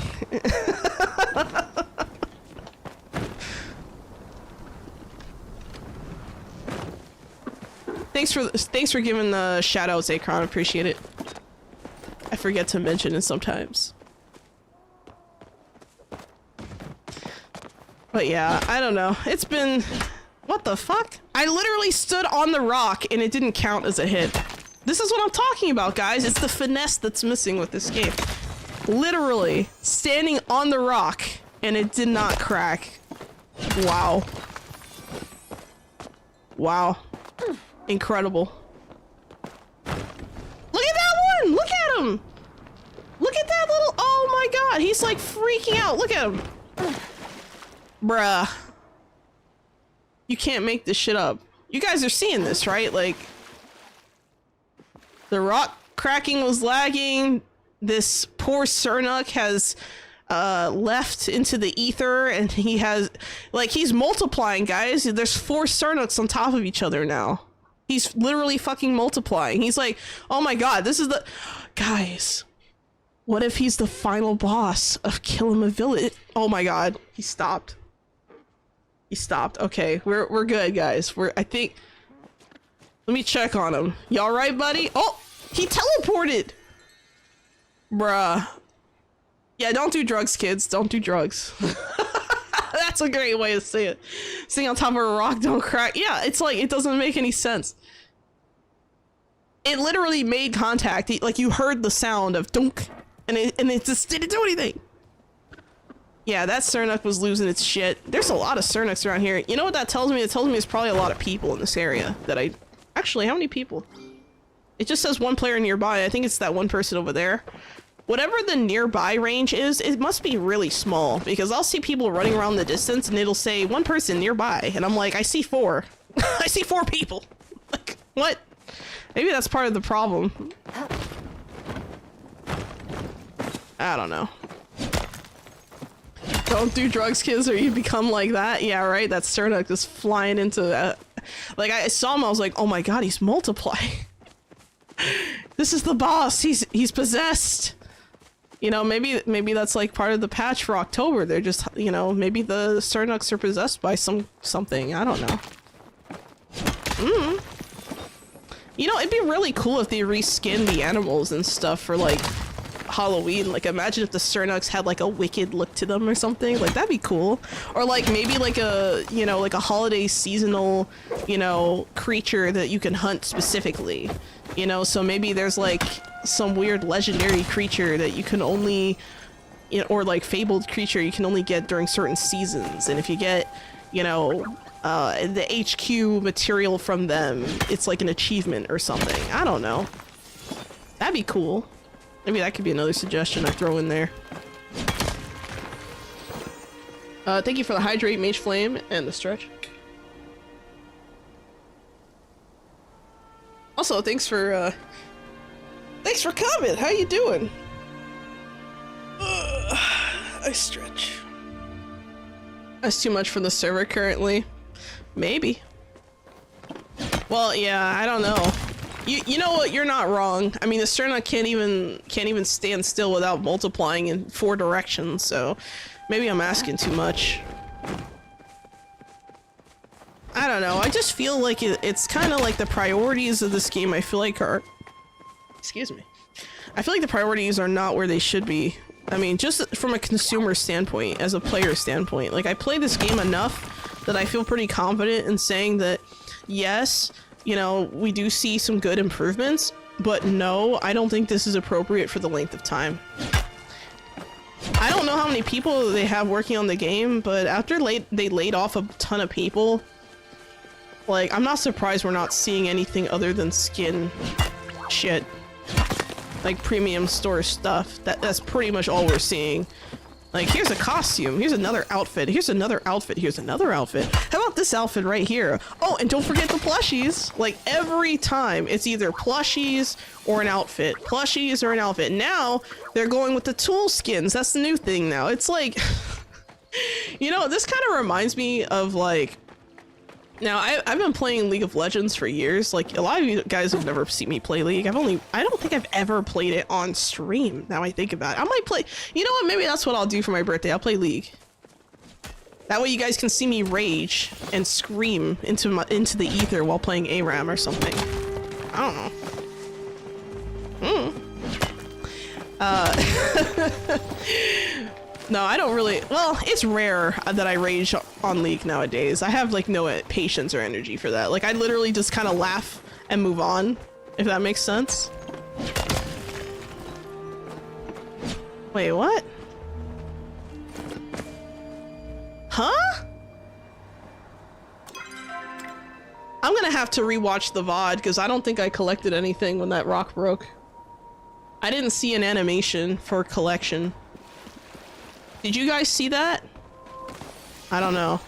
Thanks for giving the shout-outs, Akron. Appreciate it. I forget to mention it sometimes. But yeah, I don't know. It's been... What the fuck? I literally stood on the rock and it didn't count as a hit. This is what I'm talking about, guys. It's the finesse that's missing with this game. Literally standing on the rock and it did not crack. Wow. Wow. Incredible. Look at that one! Look at him! Look at that little... Oh my god, he's like freaking out. Look at him. Bruh. You can't make this shit up. You guys are seeing this, right? Like... The rock cracking was lagging. This poor Cernuk has left into the ether and he has... Like, he's multiplying, guys. There's 4 Cernuks on top of each other now. He's literally fucking multiplying. He's like, oh my god, this is the... Guys, what if he's the final boss of Kill Him a Village? Oh my god, he stopped. He stopped. Okay, we're good, guys. I think... Let me check on him. You alright, buddy? Oh, he teleported! Bruh. Yeah, don't do drugs, kids. Don't do drugs. That's a great way to say it. Sitting on top of a rock, don't crack. Yeah, it's like, it doesn't make any sense. It literally made contact. Like, you heard the sound of dunk, and it just didn't do anything. Yeah, that Cernuk was losing its shit. There's a lot of Cernuks around here. You know what that tells me? It tells me there's probably a lot of people in this area that I... Actually, how many people? It just says 1 player nearby. I think it's that one person over there. whatever the nearby range is, it must be really small because I'll see people running around the distance and it'll say one person nearby and I'm like, I see 4. I see 4 people. Like, what? Maybe that's part of the problem. I don't know. Don't do drugs, kids, or you become like that. Yeah, right? That Cernuk just flying into that. Like, I saw him, I was like, oh my god, he's multiplying. This is the boss. He's possessed. You know, maybe that's like part of the patch for October. They're just, you know, maybe the Cernuks are possessed by something. I don't know. You know, it'd be really cool if they reskin the animals and stuff for like Halloween. Like, imagine if the Cernuks had like a wicked look to them or something. Like, that'd be cool. Or like maybe like a, you know, like a holiday seasonal, you know, creature that you can hunt specifically. You know, so maybe there's like some weird legendary creature that you can only, you know, or like fabled creature you can only get during certain seasons. And if you get, you know, the HQ material from them, it's like an achievement or something. I don't know. That'd be cool. Maybe that could be another suggestion I throw in there. Thank you for the hydrate, mage flame, and the stretch. Also, thanks for coming. How you doing? I stretch. That's too much for the server currently. Maybe. Well, yeah, I don't know. You know what? You're not wrong. I mean, the Cernuk can't even stand still without multiplying in 4 directions. So maybe I'm asking too much. I don't know. I just feel like it's kind of like the priorities of this game. I feel like are, excuse me. I feel like the priorities are not where they should be. I mean, just from a consumer standpoint, as a player standpoint, like I play this game enough that I feel pretty confident in saying that, yes, you know, we do see some good improvements, but no, I don't think this is appropriate for the length of time. I don't know how many people they have working on the game, but after they laid off a ton of people, like, I'm not surprised we're not seeing anything other than skin shit. Like premium store stuff. That's pretty much all we're seeing. Like, here's a costume, here's another outfit, here's another outfit, here's another outfit. How about this outfit right here? Oh, and don't forget the plushies. Like, every time it's either plushies or an outfit. Plushies or an outfit. Now, they're going with the tool skins. That's the new thing now. It's like, you know, this kind of reminds me of like, now, I've been playing League of Legends for years. Like, a lot of you guys have never seen me play League. I don't think I've ever played it on stream, now I think about it. I might play, you know what, maybe that's what I'll do for my birthday. I'll play League. That way you guys can see me rage and scream into the ether while playing ARAM or something. I don't know. No, I don't really, well, it's rare that I rage on League nowadays. I have like no patience or energy for that. Like, I literally just kind of laugh and move on, if that makes sense. Wait, what? Huh? I'm gonna have to rewatch the VOD because I don't think I collected anything when that rock broke. I didn't see an animation for collection. Did you guys see that? I don't know.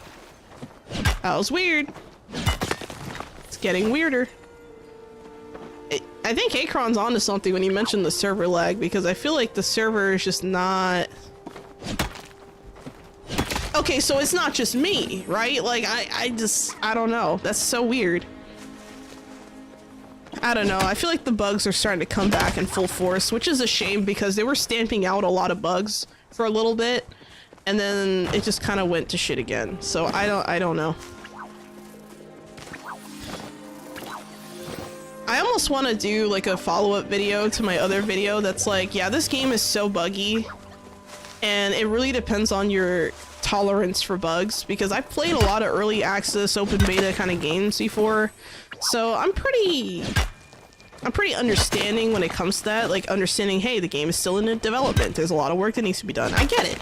That was weird. It's getting weirder. I think Akron's onto something when he mentioned the server lag, because I feel like the server is just not... Okay, so it's not just me, right? Like, I don't know. That's so weird. I don't know. I feel like the bugs are starting to come back in full force, which is a shame because they were stamping out a lot of bugs for a little bit, and then it just kind of went to shit again. So I don't know. I almost want to do like a follow-up video to my other video that's like, yeah, this game is so buggy, and it really depends on your tolerance for bugs, because I've played a lot of early access, open beta kind of games before, so I'm pretty understanding when it comes to that, like understanding, hey, the game is still in development, there's a lot of work that needs to be done. I get it.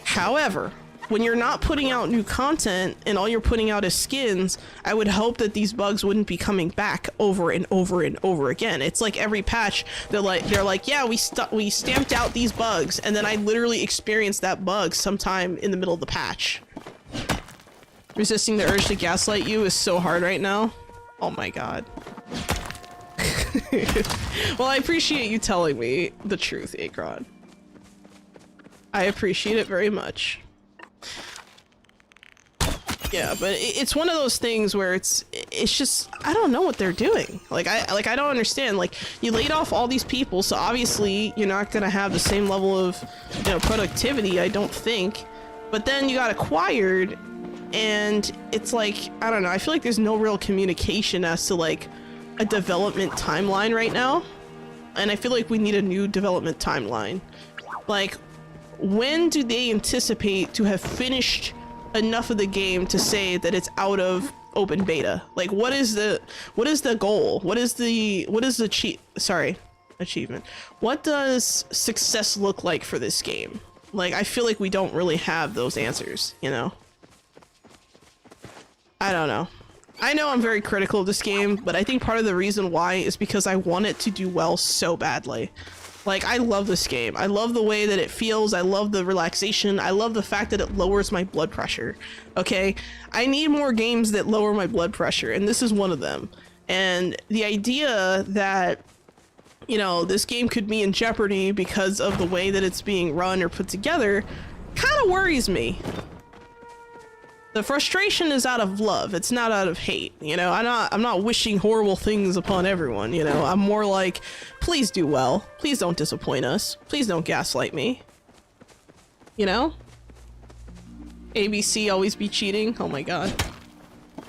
However, when you're not putting out new content and all you're putting out is skins, I would hope that these bugs wouldn't be coming back over and over and over again. It's like every patch, they're like, yeah, we stamped out these bugs, and then I literally experienced that bug sometime in the middle of the patch. Resisting the urge to gaslight you is so hard right now. Oh my god. Well, I appreciate you telling me the truth, Akron. I appreciate it very much. Yeah, but it's one of those things where it's just, I don't know what they're doing. Like I don't understand. Like, you laid off all these people, so obviously you're not gonna have the same level of, you know, productivity, I don't think. But then you got acquired, and it's like, I don't know, I feel like there's no real communication as to like a development timeline right now. And I feel like we need a new development timeline. Like, when do they anticipate to have finished enough of the game to say that it's out of open beta? Like, what is the goal? What is the achievement? What does success look like for this game? Like, I feel like we don't really have those answers, you know? I don't know. I know I'm very critical of this game, but I think part of the reason why is because I want it to do well so badly. Like, I love this game. I love the way that it feels. I love the relaxation. I love the fact that it lowers my blood pressure. Okay? I need more games that lower my blood pressure, and this is one of them. And the idea that, you know, this game could be in jeopardy because of the way that it's being run or put together kind of worries me. The frustration is out of love. It's not out of hate. You know, I'm not wishing horrible things upon everyone, you know. I'm more like, please do well. Please don't disappoint us. Please don't gaslight me. You know? ABC always be cheating. Oh my god.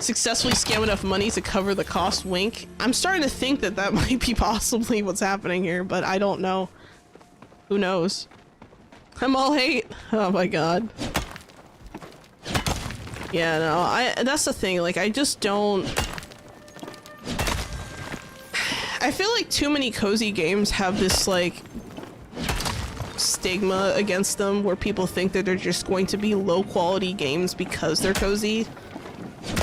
Successfully scam enough money to cover the cost, wink. I'm starting to think that that might be possibly what's happening here, but I don't know. Who knows? I'm all hate. Oh my god. Yeah, no, that's the thing, like, I just don't... I feel like too many cozy games have this, like, stigma against them where people think that they're just going to be low-quality games because they're cozy.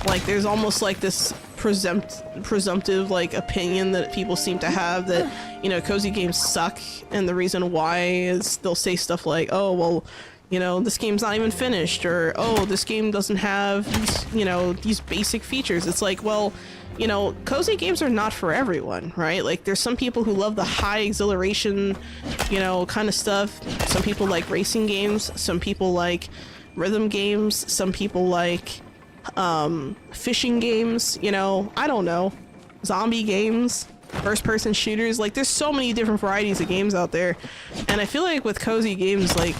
Like, there's almost, like, this presumptive, like, opinion that people seem to have that, you know, cozy games suck, and the reason why is they'll say stuff like, oh, well, you know, this game's not even finished, or, oh, this game doesn't have these, you know, these basic features. It's like, well, you know, cozy games are not for everyone, right? Like, there's some people who love the high exhilaration, you know, kind of stuff. Some people like racing games. Some people like rhythm games. Some people like, fishing games, you know, I don't know. Zombie games. First-person shooters. Like, there's so many different varieties of games out there. And I feel like with cozy games, like,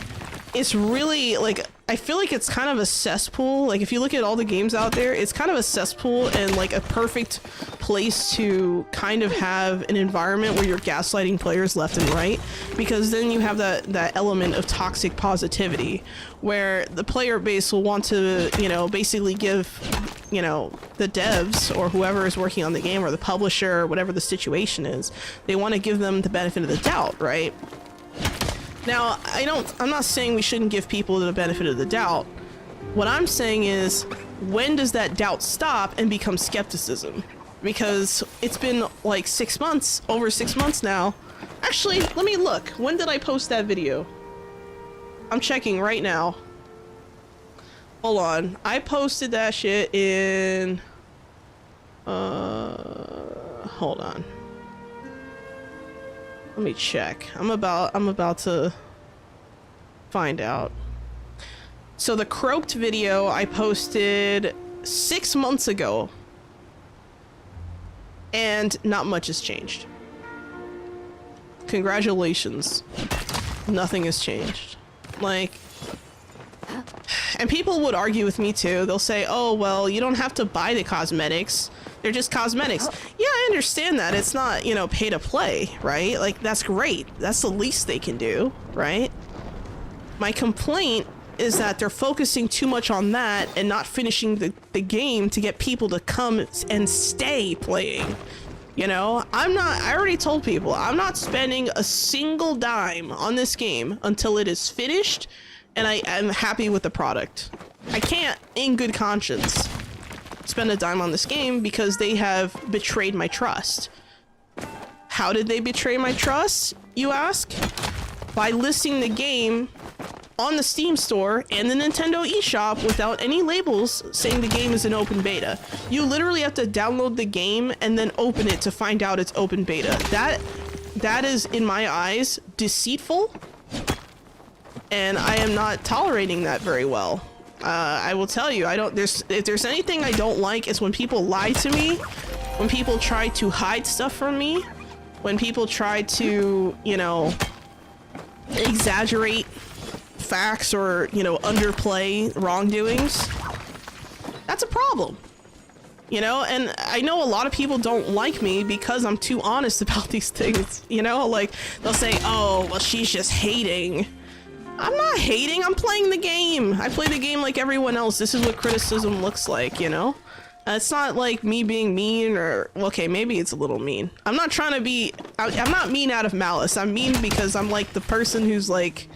it's really, like, I feel like it's kind of a cesspool. Like, if you look at all the games out there, it's kind of a cesspool and, like, a perfect place to kind of have an environment where you're gaslighting players left and right, because then you have that element of toxic positivity where the player base will want to, you know, basically give, you know, the devs or whoever is working on the game or the publisher or whatever the situation is, they want to give them the benefit of the doubt, right? Now, I'm not saying we shouldn't give people the benefit of the doubt. What I'm saying is, when does that doubt stop and become skepticism? Because it's been like 6 months, over 6 months now. Actually, let me look. When did I post that video? I'm checking right now. Hold on. I posted that shit in... hold on. Let me check. I'm about to find out. So the croaked video I posted 6 months ago, and not much has changed. Congratulations. Nothing has changed. Like, and people would argue with me too. They'll say, oh, well, you don't have to buy the cosmetics. They're just cosmetics. Yeah, I understand that. It's not, you know, pay to play, right? Like, that's great. That's the least they can do, right? My complaint is that they're focusing too much on that and not finishing the game to get people to come and stay playing. You know, I already told people, I'm not spending a single dime on this game until it is finished and I am happy with the product. I can't, in good conscience, spend a dime on this game because they have betrayed my trust. How did they betray my trust, you ask? By listing the game on the Steam store and the Nintendo eShop without any labels saying the game is an open beta. You literally have to download the game and then open it to find out it's open beta. That is, in my eyes, deceitful, and I am not tolerating that very well. I will tell you, if there's anything I don't like, it's when people lie to me, when people try to hide stuff from me, when people try to, you know, exaggerate facts or, you know, underplay wrongdoings. That's a problem, you know. And I know a lot of people don't like me because I'm too honest about these things, you know. Like, they'll say, oh, well, she's just hating. I'm not hating, I'm playing the game. I play the game like everyone else. This is what criticism looks like, you know. It's not like me being mean, or, okay, maybe it's a little mean. I'm not trying to be, I'm not mean out of malice. I'm mean because I'm like the person who's like,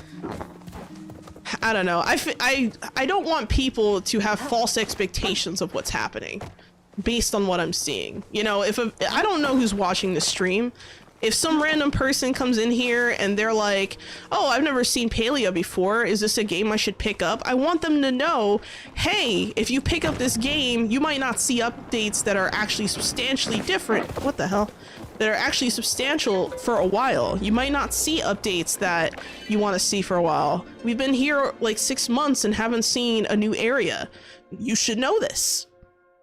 I don't know. I don't want people to have false expectations of what's happening based on what I'm seeing. You know, I don't know who's watching the stream. If some random person comes in here and they're like, oh, I've never seen Palia before, is this a game I should pick up? I want them to know, hey, if you pick up this game, you might not see updates that are actually substantially different. What the hell? That are actually substantial for a while. You might not see updates that you want to see for a while. We've been here like 6 months and haven't seen a new area. You should know this.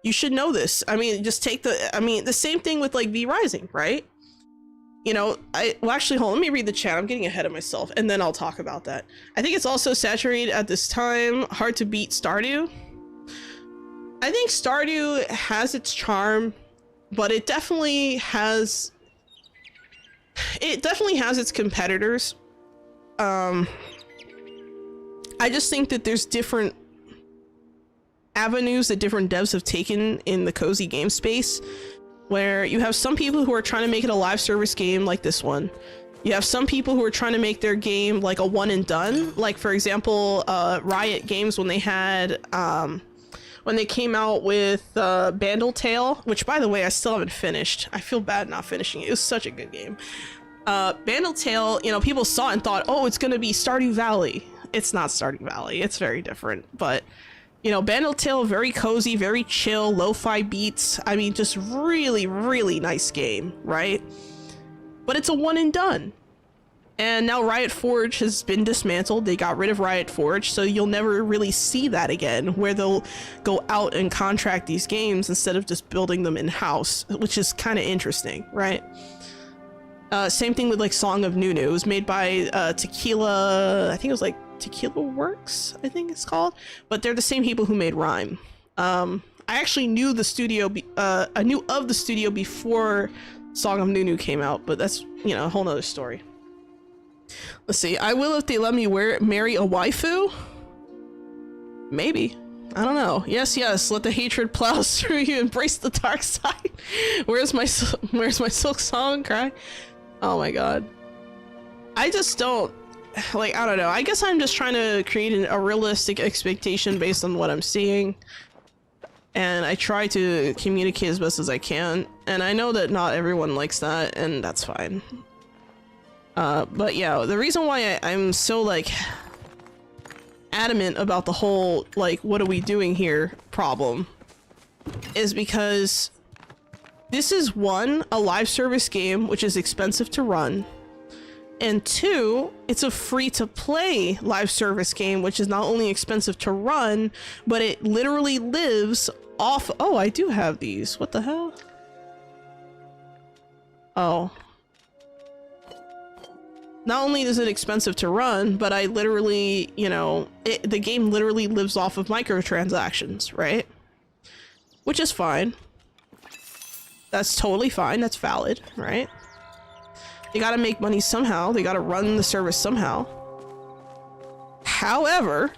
You should know this. I mean, just take the same thing with like V Rising, right? You know, well, actually, hold on, let me read the chat. I'm getting ahead of myself, and then I'll talk about that. I think it's also saturated at this time. Hard to beat Stardew. I think Stardew has its charm, but it definitely has its competitors. I just think that there's different avenues that different devs have taken in the cozy game space, where you have some people who are trying to make it a live service game like this one. You have some people who are trying to make their game like a one and done. Like, for example, Riot Games, when they had, when they came out with Bandle Tale, which, by the way, I still haven't finished. I feel bad not finishing it. It was such a good game. Bandle Tale, you know, people saw it and thought, oh, it's going to be Stardew Valley. It's not Stardew Valley. It's very different. But, you know, Bandle Tale, very cozy, very chill, lo-fi beats. I mean, just really, really nice game, right? But it's a one and done. And now Riot Forge has been dismantled. They got rid of Riot Forge, so you'll never really see that again, where they'll go out and contract these games instead of just building them in-house, which is kind of interesting, right? Same thing with like Song of Nunu. It was made by Tequila, I think it was like Tequila Works, I think it's called, but they're the same people who made Rhyme. I actually knew the studio, I knew of the studio before Song of Nunu came out, but that's, you know, a whole nother story. Let's see. I will if they let me marry a waifu. Maybe. I don't know. Yes, yes. Let the hatred plow through you. Embrace the dark side. Where's my Silk Song cry? Oh my god. I just don't. Like, I don't know. I guess I'm just trying to create a realistic expectation based on what I'm seeing. And I try to communicate as best as I can. And I know that not everyone likes that, and that's fine. But yeah, the reason why I'm so, like, adamant about the whole, like, what are we doing here problem is because this is, one, a live service game, which is expensive to run. And two, it's a free-to-play live service game, which is not only expensive to run, but it literally lives off... Oh, I do have these. What the hell? Oh. Not only is it expensive to run, but I literally, you know, the game literally lives off of microtransactions, right? Which is fine. That's totally fine. That's valid, right? They gotta make money somehow. They gotta run the service somehow. However,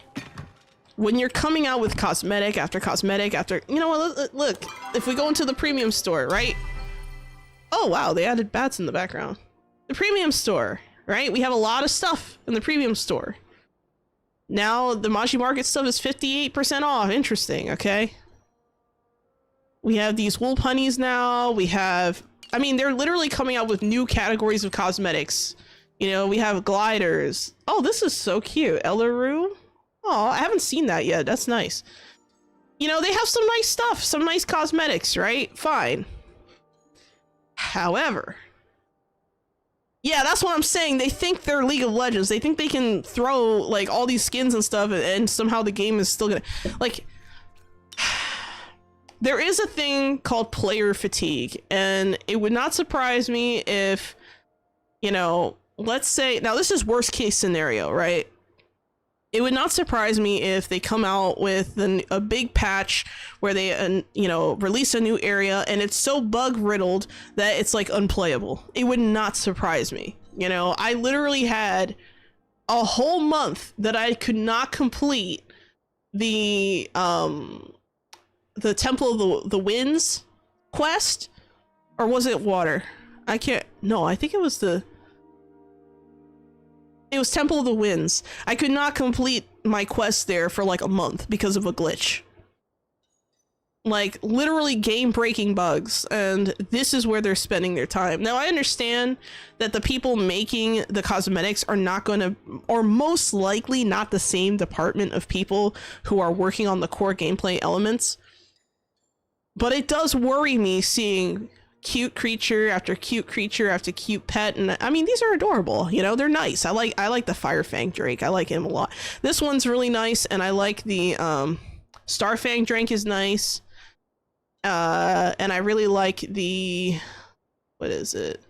when you're coming out with cosmetic after cosmetic after... You know what? Look, if we go into the premium store, right? Oh, wow. They added bats in the background. The premium store, right? We have a lot of stuff in the premium store. Now the Maji Market stuff is 58% off. Interesting, okay. We have these wool punnies now. We have, I mean, they're literally coming out with new categories of cosmetics. You know, we have gliders. Oh, this is so cute. Elleru. Oh, I haven't seen that yet. That's nice. You know, they have some nice stuff, some nice cosmetics, right? Fine. However, yeah, that's what I'm saying. They think they're League of Legends. They think they can throw like all these skins and stuff and somehow the game is still gonna, like, there is a thing called player fatigue, and it would not surprise me if, you know, let's say, now this is worst case scenario, right? It would not surprise me if they come out with a big patch where they, you know, release a new area and it's so bug riddled that it's like unplayable. It would not surprise me. You know, I literally had a whole month that I could not complete the Temple of the Winds quest, or was it water? I can't, no, I think it was it was Temple of the Winds. I could not complete my quest there for like a month because of a glitch. Like literally game-breaking bugs, and this is where they're spending their time. Now I understand that the people making the cosmetics are not going to, or most likely not the same department of people who are working on the core gameplay elements. But it does worry me seeing cute creature after cute creature after cute pet, and I mean, these are adorable, you know, they're nice. I like the Firefang Drake. I like him a lot. This one's really nice, and I like the Starfang Drake is nice. And I really like the, what is it?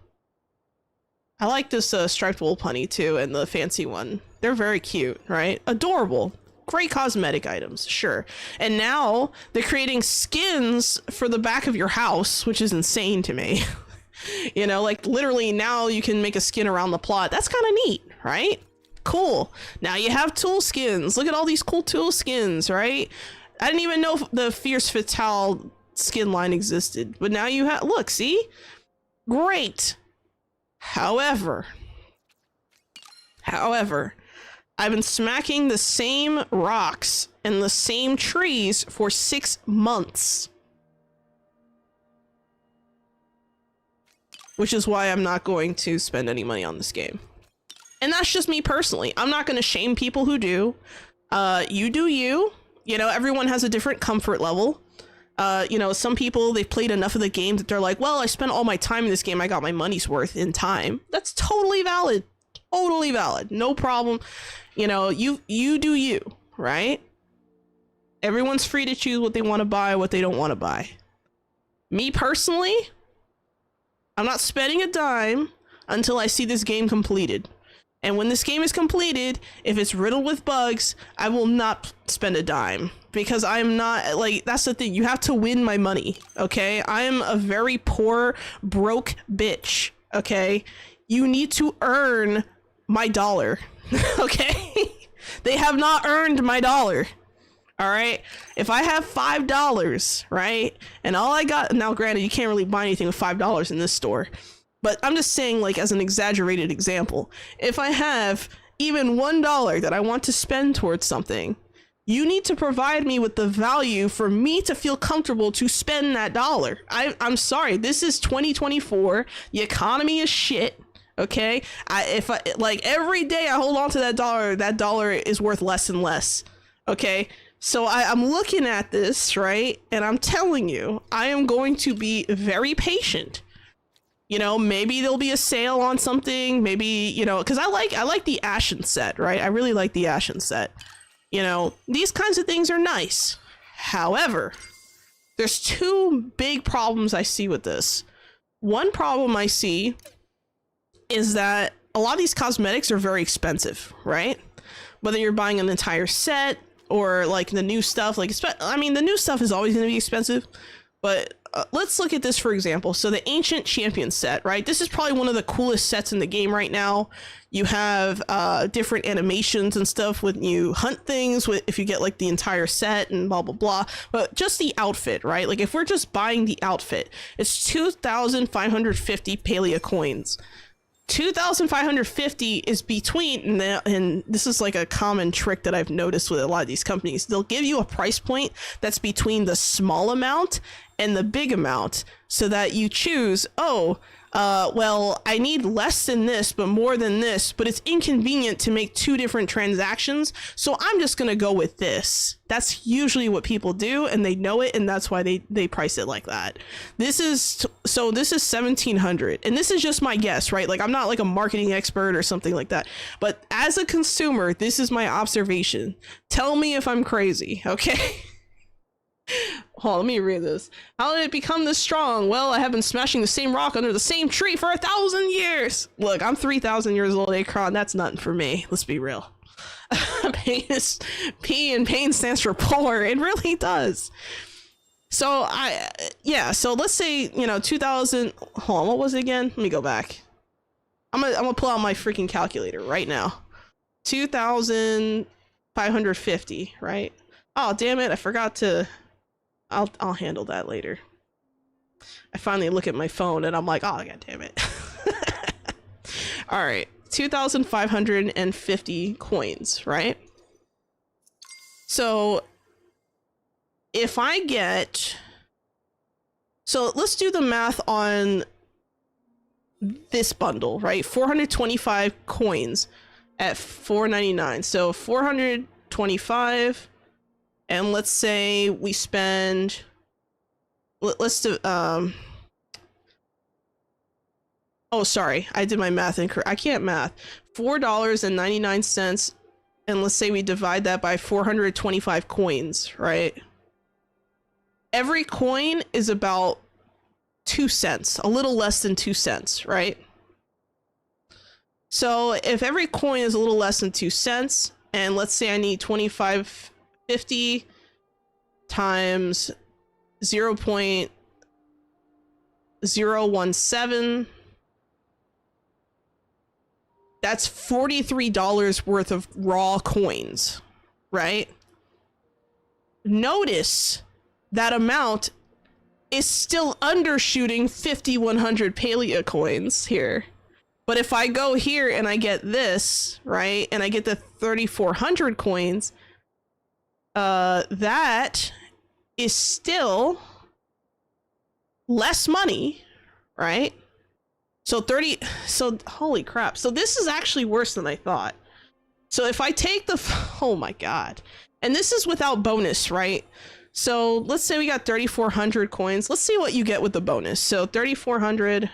I like this striped wool punny too, and the fancy one. They're very cute, right? Adorable. Great cosmetic items, sure. And now they're creating skins for the back of your house, which is insane to me. You know, like literally now you can make a skin around the plot. That's kind of neat, right? Cool. Now you have tool skins. Look at all these cool tool skins, right? I didn't even know the Fierce Fatale skin line existed, but now you have, look, see? Great. However, I've been smacking the same rocks and the same trees for 6 months. Which is why I'm not going to spend any money on this game. And that's just me personally. I'm not going to shame people who do. You do you. You know, everyone has a different comfort level. You know, some people, they've played enough of the game that they're like, well, I spent all my time in this game. I got my money's worth in time. That's totally valid. Totally valid. No problem. You know, you do you, right? Everyone's free to choose what they want to buy, what they don't want to buy. Me personally, I'm not spending a dime until I see this game completed. And when this game is completed, if it's riddled with bugs, I will not spend a dime. Because I'm not, like, that's the thing. You have to win my money, okay? I am a very poor, broke bitch, okay? You need to earn my dollar, okay? They have not earned my dollar, all right? If I have $5, right? And all I got, now granted, you can't really buy anything with $5 in this store. But I'm just saying, like, as an exaggerated example, if I have even $1 that I want to spend towards something, you need to provide me with the value for me to feel comfortable to spend that dollar. I'm sorry, this is 2024. The economy is shit. Okay, if I like every day I hold on to that dollar is worth less and less. Okay, so I'm looking at this, right, and I'm telling you, I am going to be very patient. You know, maybe there'll be a sale on something, maybe, you know, because I like the Ashen set, right? I really like the Ashen set. You know, these kinds of things are nice. However, there's two big problems I see with this. One problem I see is that a lot of these cosmetics are very expensive, right? Whether you're buying an entire set or like the new stuff, like, I mean, the new stuff is always going to be expensive, but let's look at this, for example. So the Ancient Champion set, right? This is probably one of the coolest sets in the game right now. You have different animations and stuff when you hunt things, if you get like the entire set and blah, blah, blah. But just the outfit, right? Like if we're just buying the outfit, it's 2,550 Palia coins. 2,550 is between, and this is like a common trick that I've noticed with a lot of these companies. They'll give you a price point that's between the small amount and the big amount so that you choose, oh, well, I need less than this, but more than this, but it's inconvenient to make two different transactions, so I'm just gonna go with this. That's usually what people do, and they know it, and that's why they price it like that. This is 1,700, and this is just my guess, right? Like, I'm not like a marketing expert or something like that, but as a consumer, this is my observation. Tell me if I'm crazy, okay? Hold on, let me read this. How did it become this strong? Well, I have been smashing the same rock under the same tree for 1,000 years. Look, I'm 3,000 years old, Akron. That's nothing for me. Let's be real. Pain is P, and pain stands for poor. It really does. So so let's say, 2,000. Hold on, what was it again? Let me go back. I'm gonna pull out my freaking calculator right now. 2,550, right? Oh, damn it! I forgot to. I'll handle that later. I finally look at my phone and I'm like, oh, god damn it. All right, 2,550 coins, right? So if I get, so let's do the math on this bundle, right? 425 coins at $4.99. So 425. And let's say we spend, let's do, oh, sorry, I did my math incorrect. I can't math. $4.99, and let's say we divide that by 425 coins, right? Every coin is about 2 cents, a little less than 2 cents, right? So if every coin is a little less than 2 cents, and let's say I need 2,550 times 0.017, that's $43 worth of raw coins, right? Notice that amount is still undershooting 5,100 Palia coins here. But if I go here and I get this, right, and I get the 3,400 coins, that is still less money, right? So holy crap. So this is actually worse than I thought. So if I take oh my god. And this is without bonus, right? So let's say we got 3,400 coins. Let's see what you get with the bonus. So 3,400,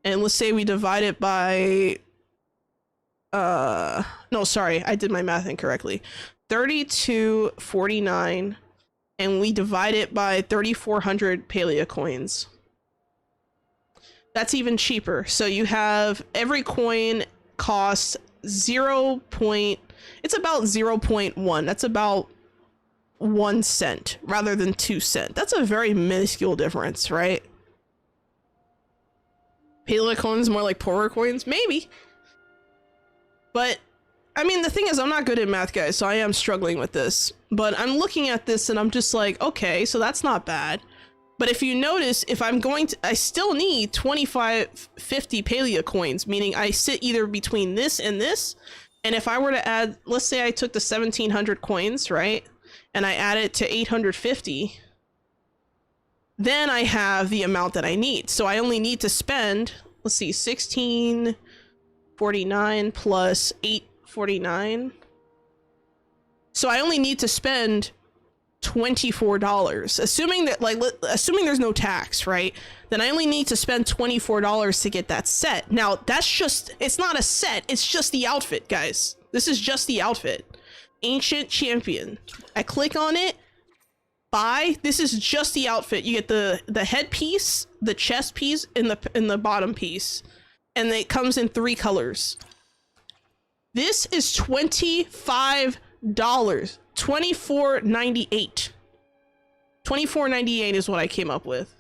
and let's say we divide it by, no, sorry, I did my math incorrectly. 32.49, and we divide it by 3,400 Palia coins. That's even cheaper. So you have every coin costs it's about 0.1. That's about 1 cent rather than 2 cents. That's a very minuscule difference, right? Palia coins more like poorer coins? Maybe. But I mean, the thing is, I'm not good at math, guys, so I am struggling with this. But I'm looking at this and I'm just like, okay, so that's not bad. But if you notice, if I'm going to, I still need 2,550 Palia coins, meaning I sit either between this and this. And if I were to add, let's say I took the 1,700 coins, right? And I add it to 850, then I have the amount that I need. So I only need to spend, let's see, 1,649 plus 849. So I only need to spend $24, assuming that, like, assuming there's no tax, right? Then I only need to spend $24 to get that set. Now that's just, it's not a set, it's just the outfit, guys. This is just the outfit. Ancient Champion. I click on it, buy. This is just the outfit. You get the headpiece, the chest piece, and the bottom piece, and it comes in 3 colors. This is $25. $24.98. $24.98 is what I came up with.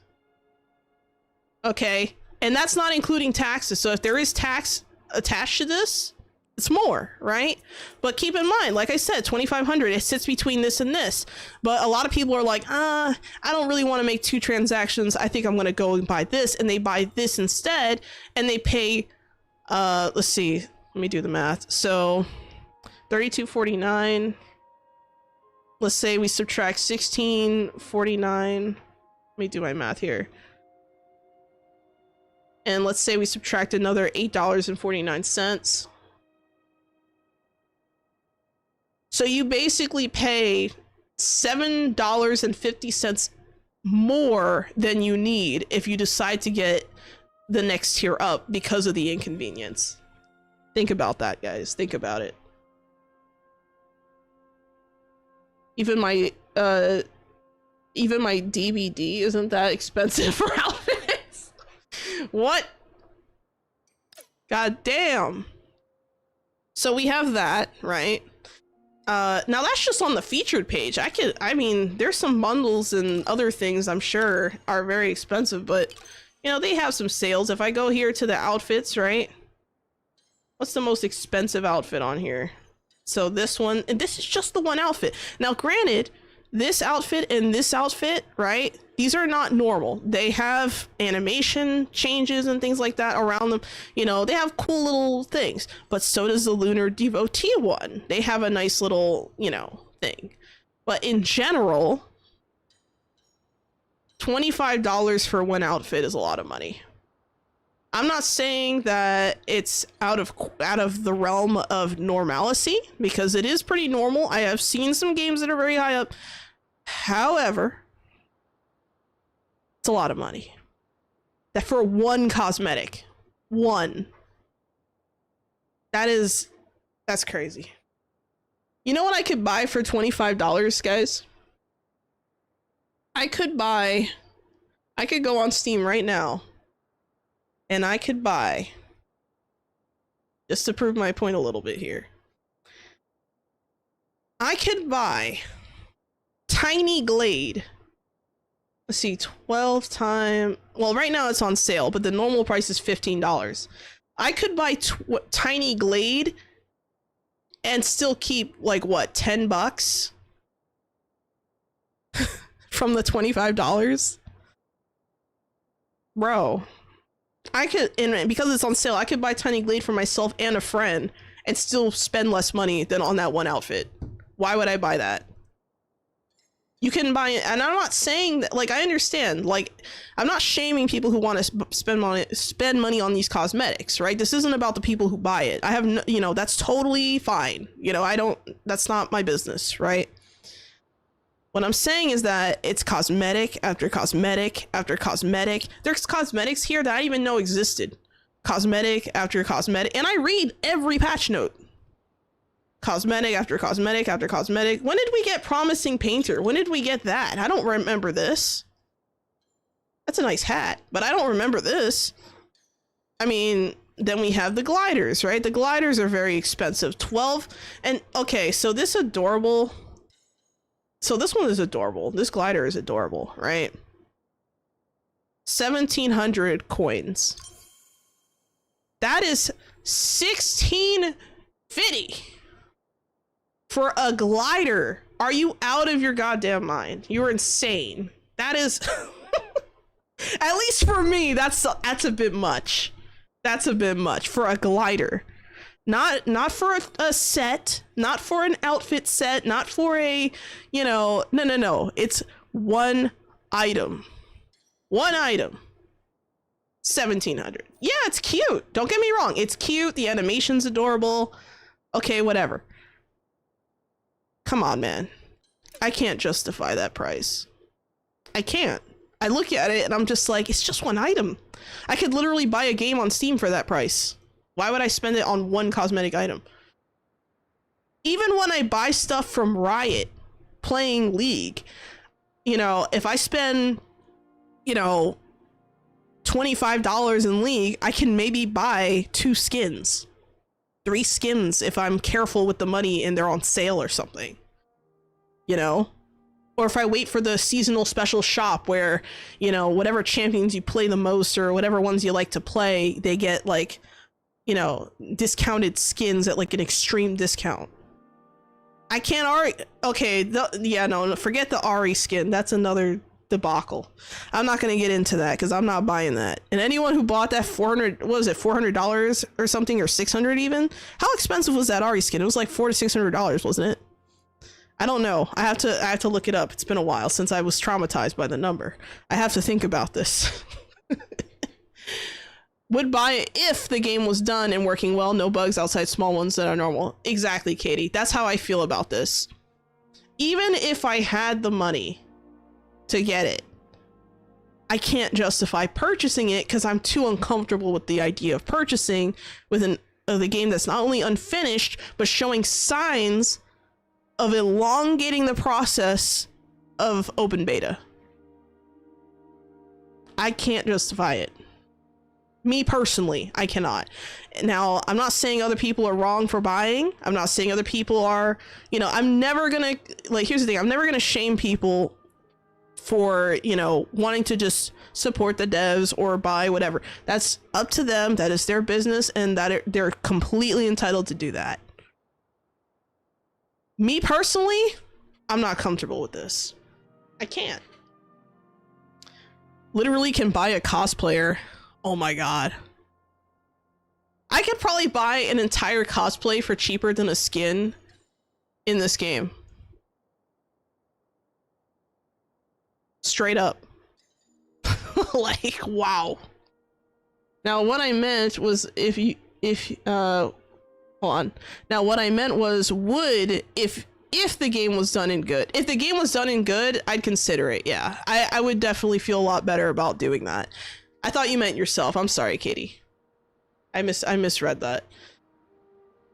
Okay, and that's not including taxes. So if there is tax attached to this, it's more, right? But keep in mind, like I said, 2,500, it sits between this and this. But a lot of people are like, I don't really want to make 2 transactions. I think I'm going to go and buy this, and they buy this instead, and they pay Let's see. Let me do the math. So 32.49. Let's say we subtract 16.49. Let me do my math here. And let's say we subtract another $8.49. So you basically pay $7.50 more than you need if you decide to get the next tier up because of the inconvenience. Think about that, guys. Think about it. Even my DVD isn't that expensive for outfits. What? God damn. So we have that, right? Now that's just on the featured page. I mean, there's some bundles and other things I'm sure are very expensive, but you know, they have some sales. If I go here to the outfits, right? What's the most expensive outfit on here? So this one, and this is just the one outfit. Now, granted, this outfit and this outfit, right? These are not normal. They have animation changes and things like that around them. You know, they have cool little things, but so does the Lunar Devotee one. They have a nice little, you know, thing. But in general, $25 for one outfit is a lot of money. I'm not saying that it's out of the realm of normalcy, because it is pretty normal. I have seen some games that are very high up. However, it's a lot of money. That for one cosmetic. One. That's crazy. You know what I could buy for $25, guys? I could go on Steam right now and I could buy, just to prove my point a little bit here, I could buy Tiny Glade. Let's see, 12 times, well, right now it's on sale, but the normal price is $15. I could buy Tiny Glade and still keep, like, what, $10 from the $25? Bro, I could, and because it's on sale, I could buy Tiny Glade for myself and a friend and still spend less money than on that one outfit. Why would I buy that? You can buy it, and I'm not saying that, like, I understand, like, I'm not shaming people who want to spend money on these cosmetics, right? This isn't about the people who buy it. I have no, you know, that's totally fine. You know, that's not my business, right? What I'm saying is that it's cosmetic after cosmetic after cosmetic. There's cosmetics here that I didn't even know existed. Cosmetic after cosmetic, and I read every patch note. Cosmetic after cosmetic after cosmetic. When did we get Promising Painter? When did we get that? I don't remember this. That's a nice hat, but I don't remember this. I mean, then we have the gliders, right? The gliders are very expensive. 12, and okay, so this adorable. So this one is adorable. This glider is adorable, right? 1,700 coins. That is $16.50. For a glider. Are you out of your goddamn mind? You're insane. That is at least for me, that's a bit much. That's a bit much for a glider. Not for a set, not for an outfit set, not for a, you know, no. It's one item. One item. 1,700. Yeah, it's cute. Don't get me wrong. It's cute. The animation's adorable. Okay, whatever. Come on, man. I can't justify that price. I can't. I look at it and I'm just like, it's just one item. I could literally buy a game on Steam for that price. Why would I spend it on one cosmetic item? Even when I buy stuff from Riot playing League, you know, if I spend, you know, $25 in League, I can maybe buy 2 skins. 3 skins if I'm careful with the money and they're on sale or something, you know? Or if I wait for the seasonal special shop where, you know, whatever champions you play the most or whatever ones you like to play, they get like, you know, discounted skins at like an extreme discount. I can't Ari. Okay, yeah, no, forget the Ari skin. That's another debacle. I'm not going to get into that because I'm not buying that. And anyone who bought that $400 or something, or $600 even? How expensive was that Ari skin? It was like $400 to $600, wasn't it? I don't know. I have to look it up. It's been a while since I was traumatized by the number. I have to think about this. Would buy it if the game was done and working well, no bugs outside small ones that are normal. Exactly, Katie. That's how I feel about this. Even if I had the money to get it, I can't justify purchasing it because I'm too uncomfortable with the idea of purchasing with the game that's not only unfinished, but showing signs of elongating the process of open beta. I can't justify it. Me personally, I cannot. Now, I'm not saying other people are wrong for buying. I'm not saying other people are, you know, I'm never gonna, like, here's the thing, I'm never gonna shame people for, you know, wanting to just support the devs or buy whatever. That's up to them. That is their business, and that they're completely entitled to do that. Me personally, I'm not comfortable with this. I can't. Literally can buy a cosplayer. Oh my god. I could probably buy an entire cosplay for cheaper than a skin in this game. Straight up. Like, wow. Now what I meant was hold on. Now what I meant was if the game was done in good. If the game was done in good, I'd consider it. Yeah. I would definitely feel a lot better about doing that. I thought you meant yourself. I'm sorry, Katie. I misread that.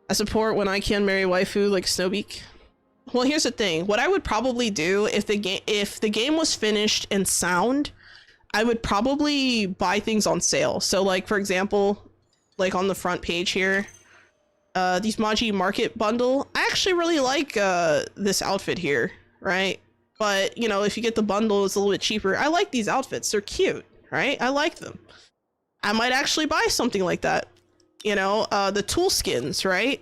I support when I can marry waifu like Snowbeak. Well, here's the thing. What I would probably do if the game was finished and sound, I would probably buy things on sale. So like, for example, like on the front page here, these Maji market bundle. I actually really like this outfit here, right? But you know, if you get the bundle, it's a little bit cheaper. I like these outfits. They're cute, right? I like them. I might actually buy something like that. You know, the tool skins, right?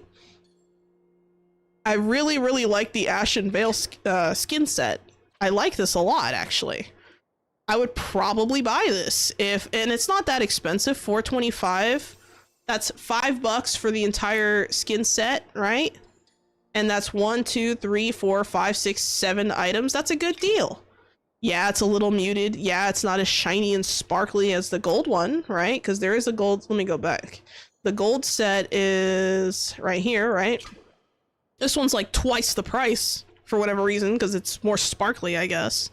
I really, really like the Ashen Veil skin set. I like this a lot, actually. I would probably buy this and it's not that expensive, $4.25. That's $5 for the entire skin set, right? And that's 1, 2, 3, 4, 5, 6, 7 items. That's a good deal. Yeah, it's a little muted. Yeah, it's not as shiny and sparkly as the gold one, right? Because there is a gold. Let me go back. The gold set is right here, right? This one's like twice the price for whatever reason, because it's more sparkly, I guess.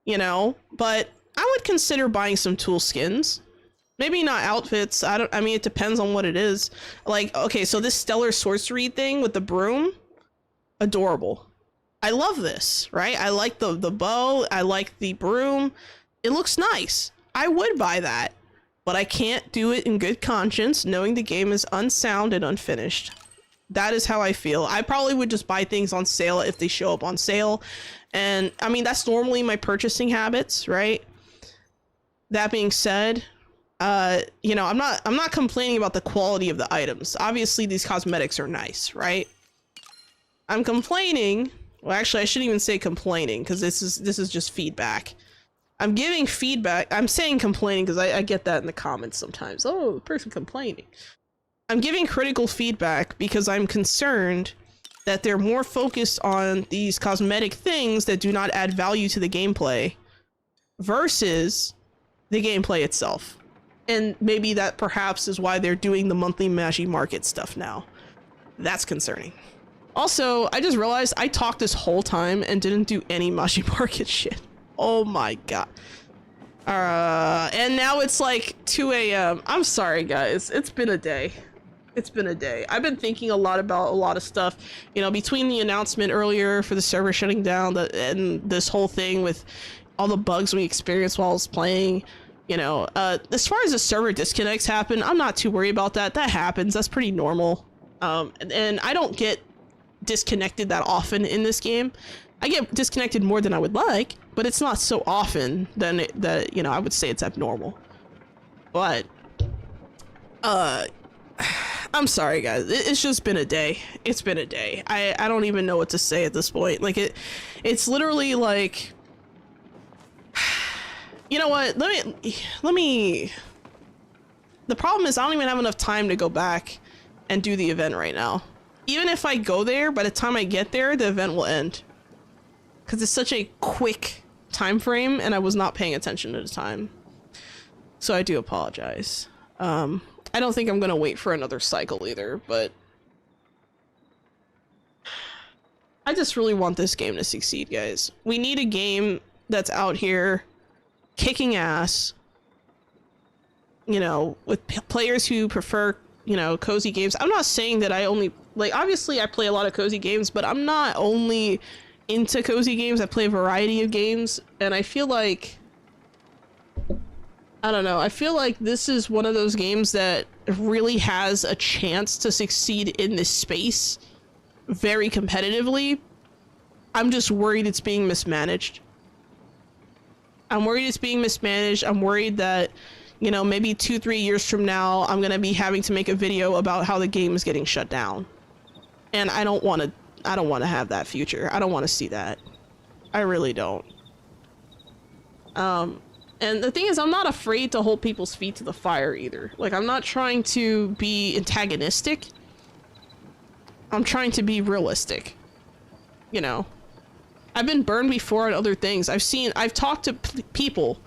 You know, but I would consider buying some tool skins. Maybe not outfits. I mean, it depends on what it is. Like, okay, so this stellar sorcery thing with the broom, adorable. I love this, right? I like the bow. I like the broom. It looks nice. I would buy that, but I can't do it in good conscience, knowing the game is unsound and unfinished. That is how I feel. I probably would just buy things on sale if they show up on sale. And I mean, that's normally my purchasing habits, right? That being said, you know, I'm not complaining about the quality of the items. Obviously, these cosmetics are nice, right? I'm complaining. Well, actually, I shouldn't even say complaining because this is just feedback. I'm giving feedback. I'm saying complaining because I get that in the comments sometimes. Oh, the person complaining. I'm giving critical feedback because I'm concerned that they're more focused on these cosmetic things that do not add value to the gameplay versus the gameplay itself. And maybe that perhaps is why they're doing the monthly Maji market stuff now. That's concerning. Also, I just realized I talked this whole time and didn't do any Maji market shit. Oh my god. And now it's like 2 a.m. I'm sorry, guys. It's been a day. It's been a day. I've been thinking a lot about a lot of stuff. You know, between the announcement earlier for the server shutting down and this whole thing with all the bugs we experienced while I was playing. You know, as far as the server disconnects happen, I'm not too worried about that. That happens. That's pretty normal. And I don't get disconnected that often in this game. I get disconnected more than I would like, but it's not so often that, you know, I would say it's abnormal. But, I'm sorry, guys. It's just been a day. It's been a day. I don't even know what to say at this point. Like, it's literally like You know what? Let me. The problem is I don't even have enough time to go back and do the event right now. Even if I go there, by the time I get there, the event will end. Because it's such a quick time frame, and I was not paying attention at the time. So I do apologize. I don't think I'm gonna wait for another cycle either, but I just really want this game to succeed, guys. We need a game that's out here kicking ass, you know, with players who prefer, you know, cozy games. I'm not saying that I only, like, obviously I play a lot of cozy games, but I'm not only into cozy games. I play a variety of games, and I feel like, I don't know, I feel like this is one of those games that really has a chance to succeed in this space very competitively. I'm just worried it's being mismanaged. I'm worried it's being mismanaged. I'm worried that, you know, maybe 2-3 years from now, I'm gonna be having to make a video about how the game is getting shut down. And I don't want to have that future. I don't want to see that. I really don't. And the thing is, I'm not afraid to hold people's feet to the fire either. Like, I'm not trying to be antagonistic. I'm trying to be realistic. You know? I've been burned before on other things. I've talked to people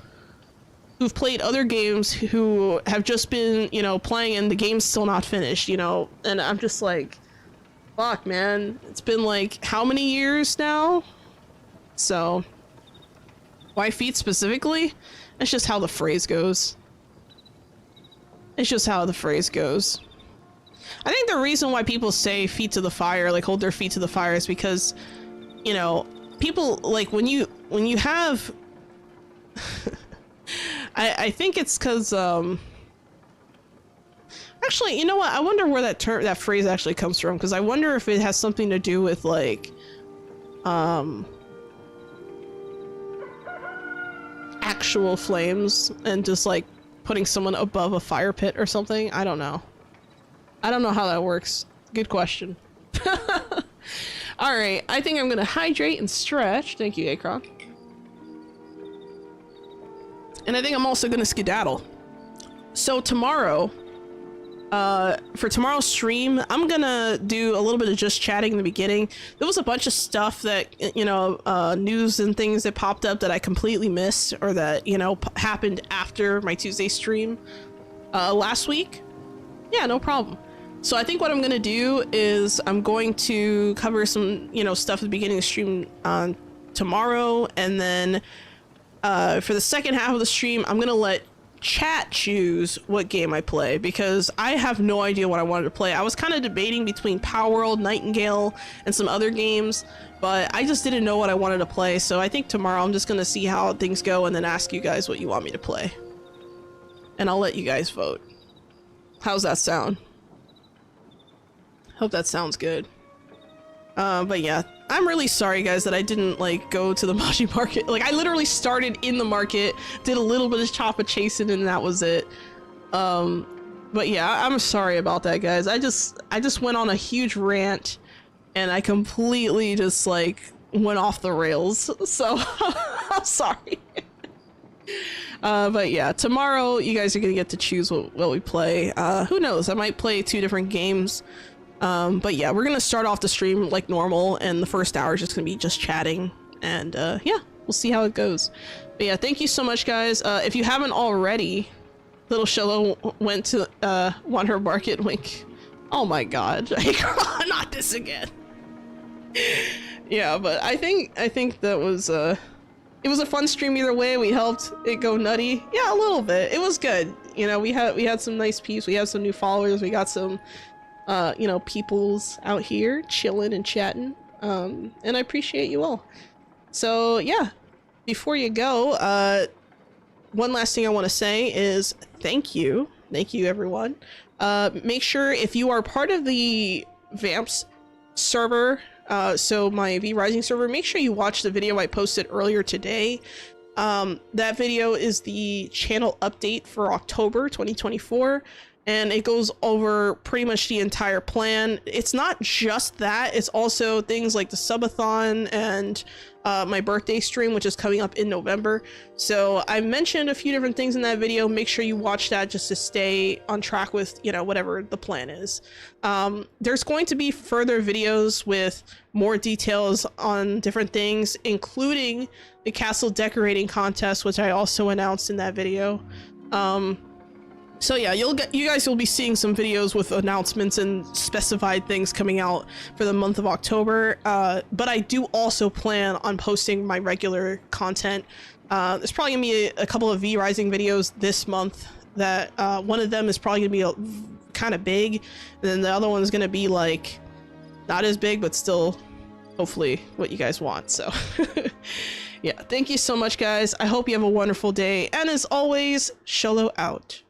who've played other games who have just been, you know, playing and the game's still not finished, you know? And I'm just like, fuck, man. It's been like, how many years now? So, why feet specifically? It's just how the phrase goes. It's just how the phrase goes. I think the reason why people say feet to the fire, like hold their feet to the fire, is because, you know, people, like, when you have I think it's because actually, you know what, I wonder where that phrase actually comes from, because I wonder if it has something to do with, like, actual flames and just like putting someone above a fire pit or something. I don't know how that works. Good question. All right, I think I'm gonna hydrate and stretch. Thank you, Akron. And I think I'm also gonna skedaddle. So tomorrow, for tomorrow's stream, I'm gonna do a little bit of just chatting in the beginning. There was a bunch of stuff that, you know, news and things that popped up that I completely missed, or that, you know, happened after my Tuesday stream last week. Yeah, no problem. So I think what I'm gonna do is I'm going to cover some, you know, stuff at the beginning of the stream on tomorrow, and then for the second half of the stream, I'm gonna let chat choose what game I play, because I have no idea what I wanted to play. I was kind of debating between Power World, Nightingale, and some other games, but I just didn't know what I wanted to play. So I think tomorrow I'm just gonna see how things go and then ask you guys what you want me to play, and I'll let you guys vote. How's that sound? Hope that sounds good. But yeah, I'm really sorry, guys, that I didn't, like, go to the Maji market. Like, I literally started in the market, did a little bit of choppa chasing, and that was it. But yeah, I'm sorry about that, guys. I just went on a huge rant, and I completely just, like, went off the rails. So, I'm sorry. But yeah, tomorrow you guys are gonna get to choose what we play. Who knows? I might play 2 different games. But yeah, we're gonna start off the stream like normal, and the first hour is just gonna be just chatting, and yeah, we'll see how it goes. But yeah, thank you so much, guys. If you haven't already, little Xolo went to Wonder Market. Wink. Oh my god, not this again. Yeah, but I think that was it was a fun stream either way. We helped it go nutty. Yeah, a little bit. It was good. You know, we had some nice peeps. We had some new followers. We got some you know, peoples out here chilling and chatting, and I appreciate you all. So yeah, before you go, one last thing I want to say is thank you everyone. Make sure, if you are part of the Vamps server, so my V Rising server, make sure you watch the video I posted earlier today. That video is the channel update for October 2024. and it goes over pretty much the entire plan. It's not just that, it's also things like the subathon and my birthday stream, which is coming up in November. So I mentioned a few different things in that video. Make sure you watch that just to stay on track with, you know, whatever the plan is. There's going to be further videos with more details on different things, including the castle decorating contest, which I also announced in that video. So yeah, you guys will be seeing some videos with announcements and specified things coming out for the month of October. But I do also plan on posting my regular content. There's probably gonna be a couple of V-Rising videos this month that one of them is probably gonna be kind of big, and then the other one is gonna be like not as big, but still hopefully what you guys want. So yeah, thank you so much, guys. I hope you have a wonderful day, and as always, Xolo out.